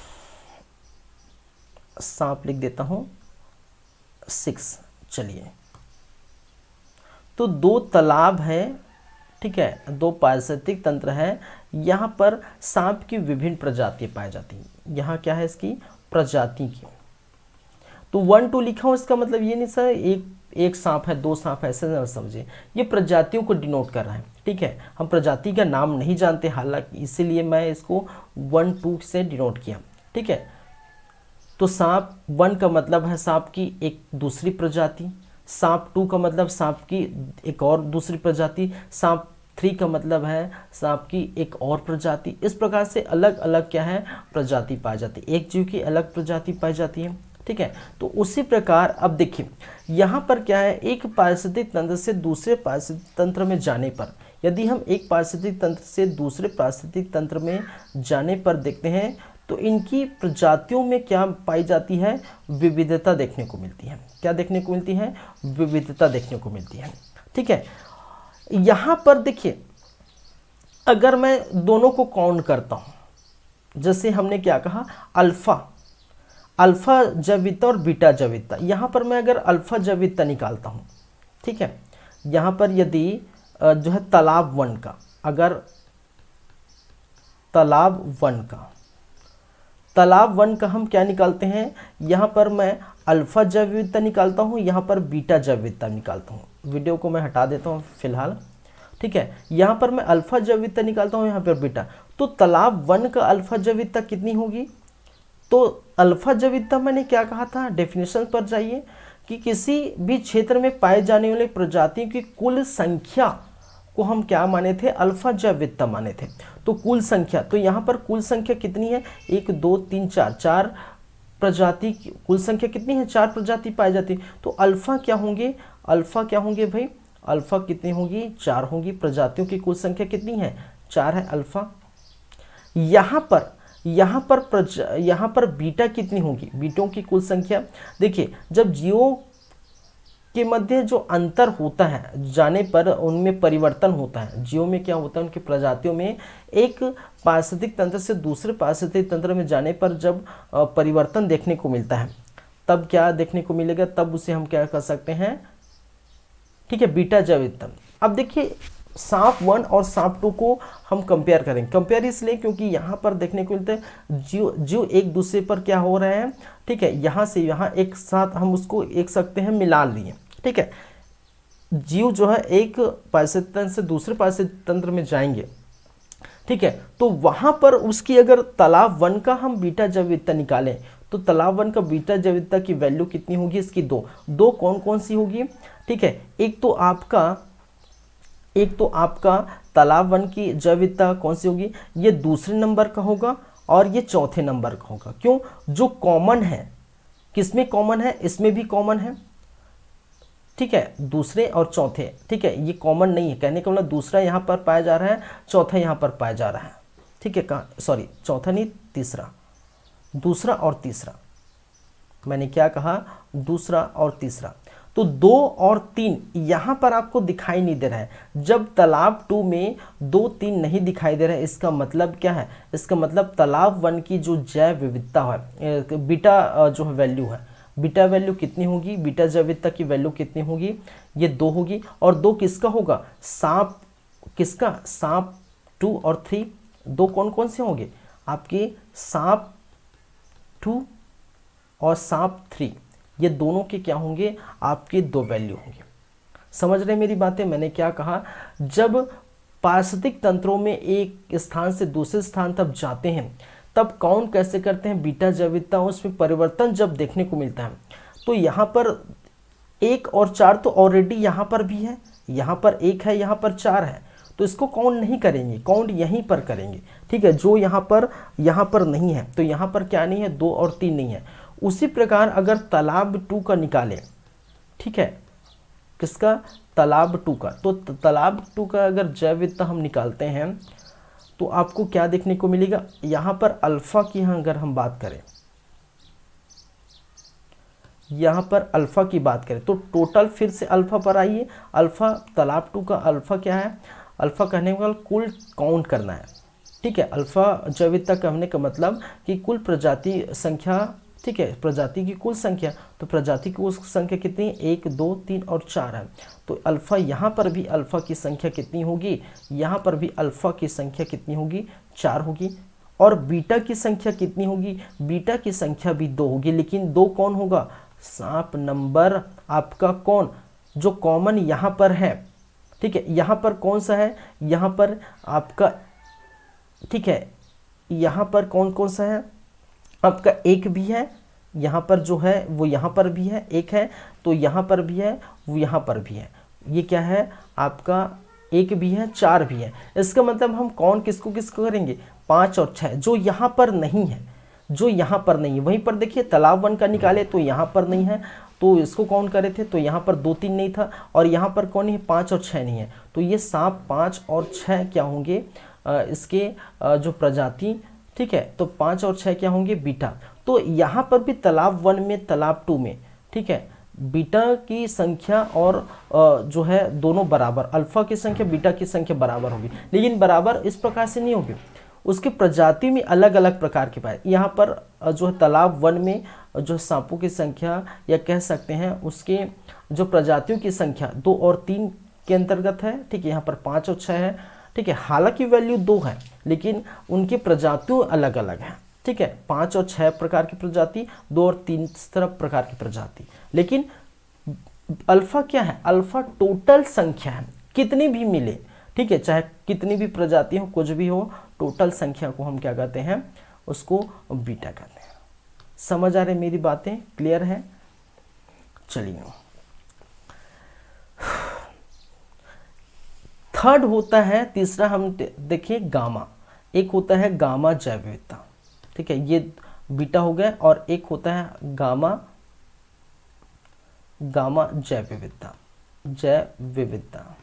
सांप लिख देता हूँ 6। चलिए, तो 2 तालाब है, ठीक है, 2 पारिस्थितिक तंत्र है, यहाँ पर सांप की विभिन्न प्रजातियाँ पाई जाती हैं। यहाँ क्या है इसकी प्रजाति की, तो 1 2 लिखा हो इसका मतलब ये नहीं सर एक सांप है, 2 सांप है, ऐसे न समझे, ये प्रजातियों को डिनोट कर रहा है, ठीक है। हम प्रजाति का नाम नहीं जानते हालांकि, इसीलिए मैं इसको 1 2 से डिनोट किया, ठीक है। तो सांप 1 का मतलब है सांप की एक दूसरी प्रजाति, सांप 2 का मतलब सांप की एक और दूसरी प्रजाति, सांप 3 का मतलब है सांप की एक और प्रजाति। इस प्रकार से अलग अलग क्या है प्रजाति पाई जाती है, एक जीव की अलग प्रजाति पाई जाती है, ठीक है। तो उसी प्रकार अब देखिए यहाँ पर क्या है, एक पारिस्थितिक तंत्र से दूसरे पारिस्थितिक तंत्र में जाने पर, यदि हम एक पारिस्थितिक तंत्र से दूसरे पारिस्थितिक तंत्र में जाने पर देखते हैं तो इनकी प्रजातियों में क्या पाई जाती है, विविधता देखने को मिलती है। क्या देखने को मिलती है, विविधता देखने को मिलती है, ठीक है। यहाँ पर देखिए अगर मैं दोनों को काउंट करता हूँ, जैसे हमने क्या कहा अल्फा जैविकता और बीटा जैविकता, यहाँ पर मैं अगर अल्फा जैविकता निकालता हूँ, ठीक है, यहाँ पर यदि जो है तालाब 1 का, अगर तालाब 1 का हम क्या निकालते हैं, यहाँ पर मैं अल्फा जैव विविधता निकालता हूँ, यहाँ पर बीटा जैव विविधता निकालता हूँ। वीडियो को मैं हटा देता हूँ फिलहाल, ठीक है। यहाँ पर मैं अल्फा जैव विविधता निकालता हूँ, यहाँ पर बीटा, तो तालाब 1 का अल्फा जैव विविधता कितनी होगी, तो अल्फा जैव विविधता मैंने क्या कहा था, डेफिनेशन पर जाइए कि किसी भी क्षेत्र में पाए जाने वाले प्रजातियों की कुल संख्या को हम क्या माने थे, अल्फा जैव विविधता माने थे। तो कुल संख्या, तो यहाँ पर कुल संख्या कितनी है, 1 2 3 4, 4 प्रजाति की कुल संख्या कितनी है, 4 प्रजाति पाई जाती है। तो अल्फा क्या होंगे, भाई अल्फा कितनी होगी, 4 होगी। प्रजातियों की कुल संख्या कितनी है, 4 है अल्फा। यहाँ पर बीटा कितनी होगी, बीटों की कुल संख्या, देखिए जब जीवों के मध्य जो अंतर होता है जाने पर उनमें परिवर्तन होता है, जीवों में क्या होता है, उनकी प्रजातियों में एक पारिस्थितिक तंत्र से दूसरे पारिस्थितिक तंत्र में जाने पर जब परिवर्तन देखने को मिलता है, तब क्या देखने को मिलेगा, तब उसे हम क्या कर सकते हैं, ठीक है, बीटा जैव विविधता। अब देखिए सांप 1 और सांप 2 को हम कंपेयर करेंगे, कंपेयर इसलिए क्योंकि यहाँ पर देखने को मिलता है जीव एक दूसरे पर क्या हो रहे हैं, ठीक है, यहाँ से यहाँ एक साथ हम उसको एक सकते हैं मिला लिए, ठीक है। जीव जो है एक पारिस्थितिक तंत्र से दूसरे पारिस्थितिक तंत्र में जाएंगे, ठीक है, तो वहाँ पर उसकी अगर तालाब 1 का हम बीटा जैव विविधता निकालें तो तालाब 1 का बीटा जैव विविधता की वैल्यू कितनी होगी, इसकी दो कौन कौन सी होगी, ठीक है। एक तो आपका तालाब 1 की जैव विविधता कौन सी होगी, ये दूसरे नंबर का होगा और ये चौथे नंबर का होगा। क्यों, जो कॉमन है, किसमें कॉमन है, इसमें भी कॉमन है, ठीक है, दूसरे और चौथे, ठीक है, ये कॉमन नहीं है, कहने का मतलब दूसरा यहाँ पर पाया जा रहा है, चौथा यहाँ पर पाया जा रहा है, ठीक है, कहाँ, सॉरी चौथा नहीं, तीसरा, दूसरा और तीसरा, मैंने क्या कहा, दूसरा और तीसरा। तो 2 और 3 यहाँ पर आपको दिखाई नहीं दे रहा है। जब तालाब 2 में 2 3 नहीं दिखाई दे रहा है, इसका मतलब क्या है, इसका मतलब तालाब 1 की जो जैव विविधता है, बीटा जो वैल्यू है, बीटा वैल्यू कितनी होगी, बीटा जैव विविधता की वैल्यू कितनी होगी, ये 2 होगी। और 2 किसका होगा, सांप, किसका, सांप 2 और 3, 2 कौन कौन से होंगे आपके, सांप 2 और सांप 3, ये दोनों के क्या होंगे, आपके 2 वैल्यू होंगे। समझ रहे मेरी बातें, मैंने क्या कहा, जब पारिस्थितिक तंत्रों में एक स्थान से दूसरे स्थान तक जाते हैं तब कौन कैसे करते हैं, बीटा जैव विविधता उसमें परिवर्तन जब देखने को मिलता है। तो यहाँ पर 1 और 4 तो ऑलरेडी यहाँ पर भी है, यहाँ पर 1 है, यहाँ पर 4 है, तो इसको काउंट नहीं करेंगे, काउंट यहीं पर करेंगे। ठीक है, जो यहाँ पर नहीं है तो यहाँ पर क्या नहीं है, 2 और 3 नहीं है। उसी प्रकार अगर तालाब 2 का निकालें, ठीक है, किसका, तालाब 2 का, तो तालाब 2 का अगर जैव विविधता हम निकालते हैं तो आपको क्या देखने को मिलेगा, यहाँ पर अल्फा की अगर हम बात करें, यहाँ पर अल्फा की बात करें तो टोटल फिर से अल्फा पर आइए। अल्फा तालाब 2 का अल्फा क्या है, अल्फा कहने का कुल काउंट करना है। ठीक है, अल्फा जैव विविधता कहने का मतलब कि कुल प्रजाति संख्या, ठीक है, प्रजाति की कुल संख्या, तो प्रजाति की कुल संख्या कितनी है, 1 2 3 और 4 है। तो अल्फा यहाँ पर भी अल्फा की संख्या कितनी होगी, यहाँ पर भी अल्फा की संख्या कितनी होगी, 4 होगी। और बीटा की संख्या कितनी होगी, बीटा की संख्या भी 2 होगी, लेकिन 2 कौन होगा, सांप नंबर आपका कौन, जो कॉमन यहाँ पर है। ठीक है, यहाँ पर कौन सा है, यहाँ पर आपका, ठीक है, यहाँ पर कौन कौन सा है आपका, 1 भी है, यहाँ पर जो है वो यहाँ पर भी है, 1 है, तो यहाँ पर भी है, वो यहाँ पर भी है। ये क्या है आपका, 1 भी है, 4 भी है। इसका मतलब हम कौन किसको किसको करेंगे, 5 और 6, जो यहाँ पर नहीं है, जो यहाँ पर नहीं है। वहीं पर देखिए तालाब 1 का निकाले तो यहाँ पर नहीं है, तो इसको कौन करे थे, तो यहाँ पर 2 3 नहीं था, और यहाँ पर कौन है, 5 और 6 नहीं है। तो ये सांप 5 और 6 क्या होंगे, इसके जो प्रजाति, ठीक है, तो 5 और 6 क्या होंगे, बीटा। तो यहाँ पर भी तालाब 1 में तालाब 2 में, ठीक है, बीटा की संख्या और जो है दोनों बराबर, अल्फा की संख्या बीटा की संख्या बराबर होगी, लेकिन बराबर इस प्रकार से नहीं होगी, उसकी प्रजाति में अलग अलग प्रकार के पाए। यहाँ पर जो है तालाब 1 में जो सांपों की संख्या, या कह सकते हैं उसके जो प्रजातियों की संख्या 2 और 3 के अंतर्गत है। ठीक है, यहाँ पर 5 और 6 है। ठीक है, हालांकि वैल्यू 2 है, लेकिन उनकी प्रजातियों अलग अलग हैं। ठीक है, 5 और 6 प्रकार की प्रजाति, 2 और 3 प्रकार की प्रजाति। लेकिन अल्फा क्या है, अल्फा टोटल संख्या है, कितनी भी मिले, ठीक है, चाहे कितनी भी प्रजाति हो, कुछ भी हो, टोटल संख्या को हम क्या कहते हैं, उसको बीटा कहते हैं। समझ आ रहे मेरी बातें, क्लियर है। चलिए, थर्ड होता है, तीसरा हम देखिए गामा। एक होता है गामा जैव विविधता, ठीक है, ये बीटा हो गया, और एक होता है गामा जैव विविधता, जैव विविधता।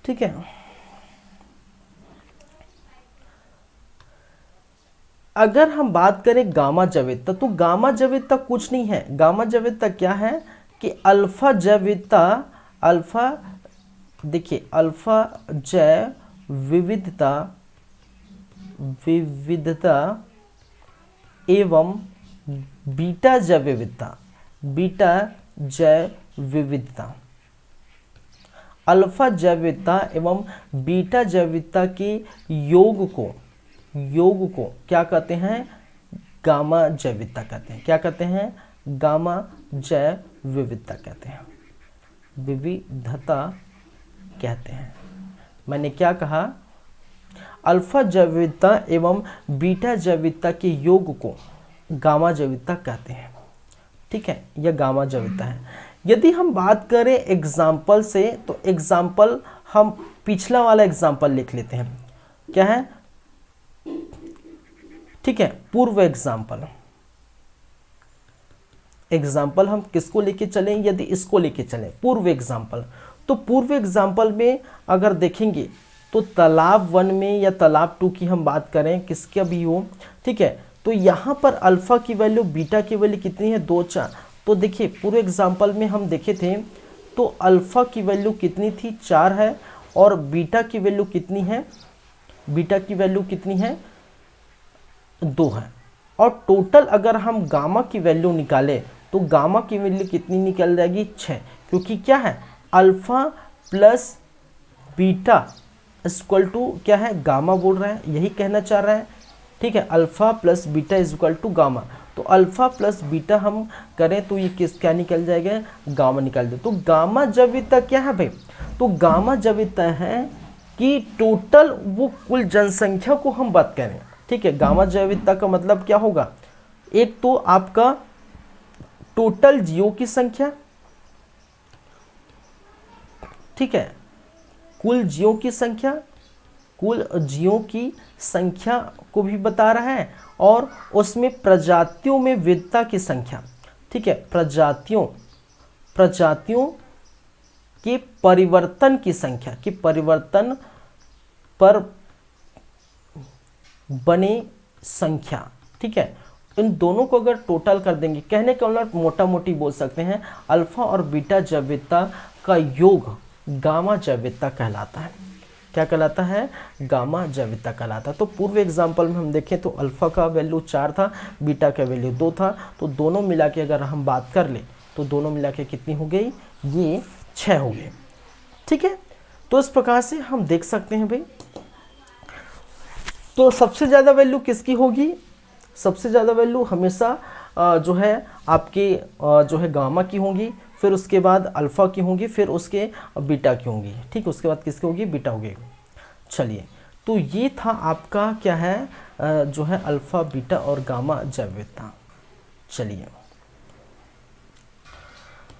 ठीक है, अगर हम बात करें गामा जैव विविधता, तो गामा जैव विविधता कुछ नहीं है। गामा जैव विविधता क्या है कि अल्फा जैव विविधता, अल्फा देखिए, अल्फा जैव विविधता एवं बीटा जैव विविधता, बीटा जैव विविधता, अल्फा जैव विविधता एवं बीटा जैव विविधता के योग को क्या कहते हैं, गामा जैव विविधता कहते हैं। क्या कहते हैं, गामा जैव विविधता कहते हैं, विविधता कहते हैं। मैंने क्या कहा, अल्फा जैव विविधता एवं बीटा जैव विविधता के योग को गामा जैव विविधता कहते हैं। ठीक है, यह गामा जैव विविधता है। यदि हम बात करें एग्जाम्पल से, तो एग्जाम्पल हम पिछला वाला एग्जाम्पल लिख लेते हैं। क्या है, ठीक है, पूर्व एग्जाम्पल हम किसको लेके चलें, यदि इसको लेके चलें पूर्व एग्जाम्पल, तो पूर्व एग्जाम्पल में अगर देखेंगे तो तालाब 1 में या तालाब 2 की हम बात करें, किसका भी हो, ठीक है, तो यहाँ पर अल्फा की वैल्यू बीटा की वैल्यू कितनी है, 2 4। तो देखिए पूर्व एग्जाम्पल में हम देखे थे तो अल्फा की वैल्यू कितनी थी, 4 है, और बीटा की वैल्यू कितनी है, बीटा की वैल्यू कितनी है, 2 है। और टोटल अगर हम गामा की वैल्यू निकालें तो गामा की वैल्यू कितनी निकल जाएगी, 6, क्योंकि क्या है, alpha plus beta equal to क्या है, गामा बोल रहा है, यही कहना चाह रहा है। ठीक है, alpha plus beta equal to gamma. तो अल्फा प्लस बीटा हम करें तो ये क्या निकल जाएगा, गामा निकल जाए। तो गामा जैविकता क्या है भाई, तो गामा जैविकता है कि टोटल वो कुल जनसंख्या को हम बात करें, ठीक है। गामा जैविकता का मतलब क्या होगा, एक तो आपका टोटल जीवों की संख्या, ठीक है, कुल जीवों की संख्या, कुल जीवों की संख्या को भी बता रहा है, और उसमें प्रजातियों में विविधता की संख्या, ठीक है, प्रजातियों के परिवर्तन की संख्या, कि परिवर्तन पर बने संख्या, ठीक है। इन दोनों को अगर टोटल कर देंगे, कहने का मतलब मोटा मोटी बोल सकते हैं अल्फा और बीटा जैविकता का योग गामा जैविकता कहलाता है। क्या कहलाता है, गामा जैविकता कहलाता है। तो पूर्व एग्जाम्पल में हम देखें तो अल्फा का वैल्यू 4 था, बीटा का वैल्यू 2 था, तो दोनों मिला के अगर हम बात कर ले तो दोनों मिला के कितनी हो गई, ये 6 हो गए, ठीक है। तो इस प्रकार से हम देख सकते हैं भाई, तो सबसे ज़्यादा वैल्यू किसकी होगी, सबसे ज़्यादा वैल्यू हमेशा जो है आपके जो है गामा की होगी, फिर उसके बाद अल्फ़ा की होगी, फिर उसके बीटा की होंगी, ठीक, उसके बाद किसकी होगी, बीटा होगी। चलिए, तो ये था आपका क्या है जो है अल्फ़ा बीटा और गामा जैविकता। चलिए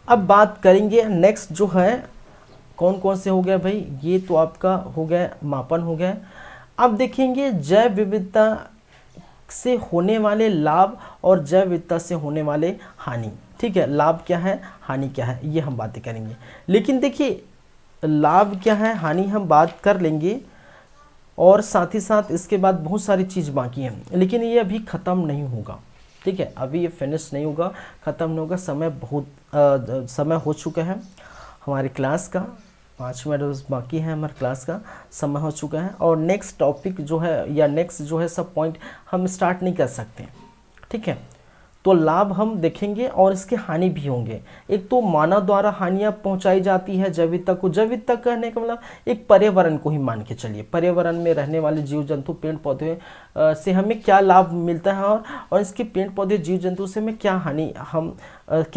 अब बात करेंगे नेक्स्ट जो है कौन कौन से हो गया भाई, ये तो आपका हो गया मापन हो गया। अब देखेंगे जैव विविधता से होने वाले लाभ और जैव विविधता से होने वाले हानि, ठीक है। लाभ क्या है, हानि क्या है, ये हम बातें करेंगे। लेकिन देखिए लाभ क्या है, हानि हम बात कर लेंगे, और साथ ही साथ इसके बाद बहुत सारी चीज़ बाकी हैं, लेकिन ये अभी ख़त्म नहीं होगा, ठीक है। अभी ये फिनिश नहीं होगा, ख़त्म नहीं होगा, समय हो चुका है हमारी क्लास का, 5 मिनट बाकी है हमारे क्लास का, समय हो चुका है। और नेक्स्ट टॉपिक जो है या नेक्स्ट जो है सब पॉइंट हम स्टार्ट नहीं कर सकते, ठीक है। तो लाभ हम देखेंगे और इसके हानि भी होंगे। एक तो मानव द्वारा हानियाँ पहुंचाई जाती है जैविकता को, जैविकता कहने का मतलब एक पर्यावरण को ही मान के चलिए, पर्यावरण में रहने वाले जीव जंतु पेड़ पौधे से हमें क्या लाभ मिलता है, और इसके पेड़ पौधे जीव जंतु से हमें क्या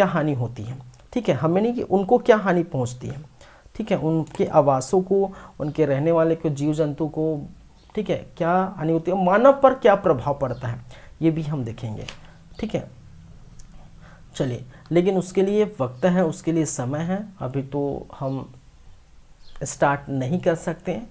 हानि होती है, ठीक है। हमें नहीं कि उनको क्या हानि पहुँचती है, ठीक है, उनके आवासों को, उनके रहने वाले को जीव जंतु को, ठीक है, क्या हानि होती है, मानव पर क्या प्रभाव पड़ता है, ये भी हम देखेंगे, ठीक है। चलिए, लेकिन उसके लिए वक्त है, उसके लिए समय है, अभी तो हम स्टार्ट नहीं कर सकते हैं,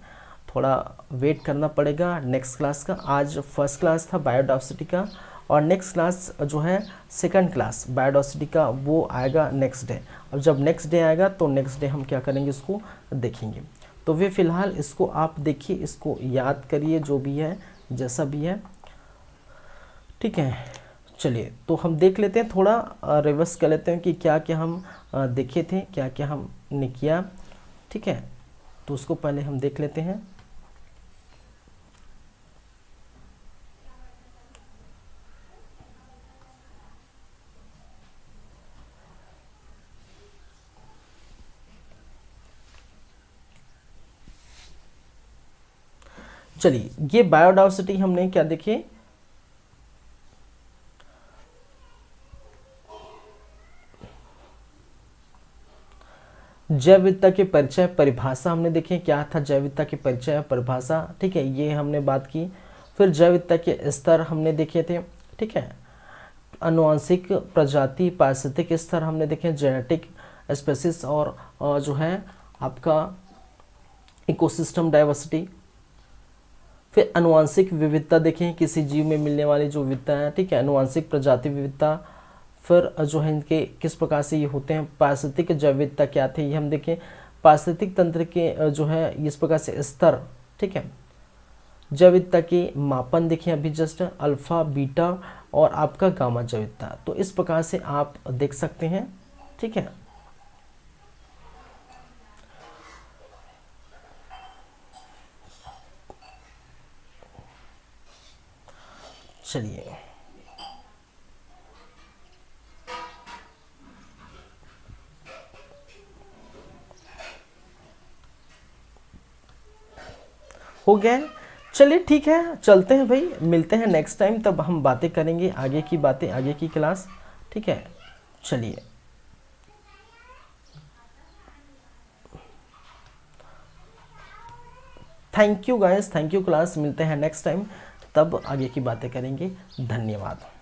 थोड़ा वेट करना पड़ेगा नेक्स्ट क्लास का। आज फर्स्ट क्लास था बायोडायवर्सिटी का, और नेक्स्ट क्लास जो है सेकंड क्लास बायोडायवर्सिटी का वो आएगा नेक्स्ट डे। अब जब नेक्स्ट डे आएगा तो नेक्स्ट डे हम क्या करेंगे, इसको देखेंगे। तो वे फ़िलहाल इसको आप देखिए, इसको याद करिए, जो भी है जैसा भी है, ठीक है। चलिए, तो हम देख लेते हैं, थोड़ा रिवर्स कर लेते हैं कि क्या क्या हम देखे थे, क्या क्या हमने किया, ठीक है। तो उसको पहले हम देख लेते हैं। चलिए, ये बायोडायवर्सिटी हमने क्या देखे, जैव विविधता के परिचय परिभाषा हमने देखे, क्या था जैव विविधता के परिचय परिभाषा, ठीक है, ये हमने बात की। फिर जैव विविधता के स्तर हमने देखे थे, ठीक है, आनुवंशिक प्रजाति पारिस्थितिक स्तर हमने देखे, जेनेटिक स्पेसिस, और जो है आपका इकोसिस्टम डाइवर्सिटी। फिर आनुवंशिक विविधता देखें, किसी जीव में मिलने वाली जो विविधता है, ठीक है, आनुवंशिक प्रजाति विविधता। फिर जो है इनके किस प्रकार से ये होते हैं, पारिस्थितिक जैव विविधता क्या थे ये हम देखें, पारिस्थितिक तंत्र के जो है इस प्रकार से स्तर, ठीक है। जैव विविधता के मापन देखें अभी जस्ट, अल्फा बीटा और आपका गामा जैव विविधता, तो इस प्रकार से आप देख सकते हैं, ठीक है। चलिए, हो गया। चलिए ठीक है, चलते हैं भाई, मिलते हैं नेक्स्ट टाइम, तब हम बातें करेंगे आगे की बातें, आगे की क्लास। ठीक है, चलिए, thank you guys, thank you class, मिलते हैं नेक्स्ट टाइम, तब आगे की बातें करेंगे। धन्यवाद।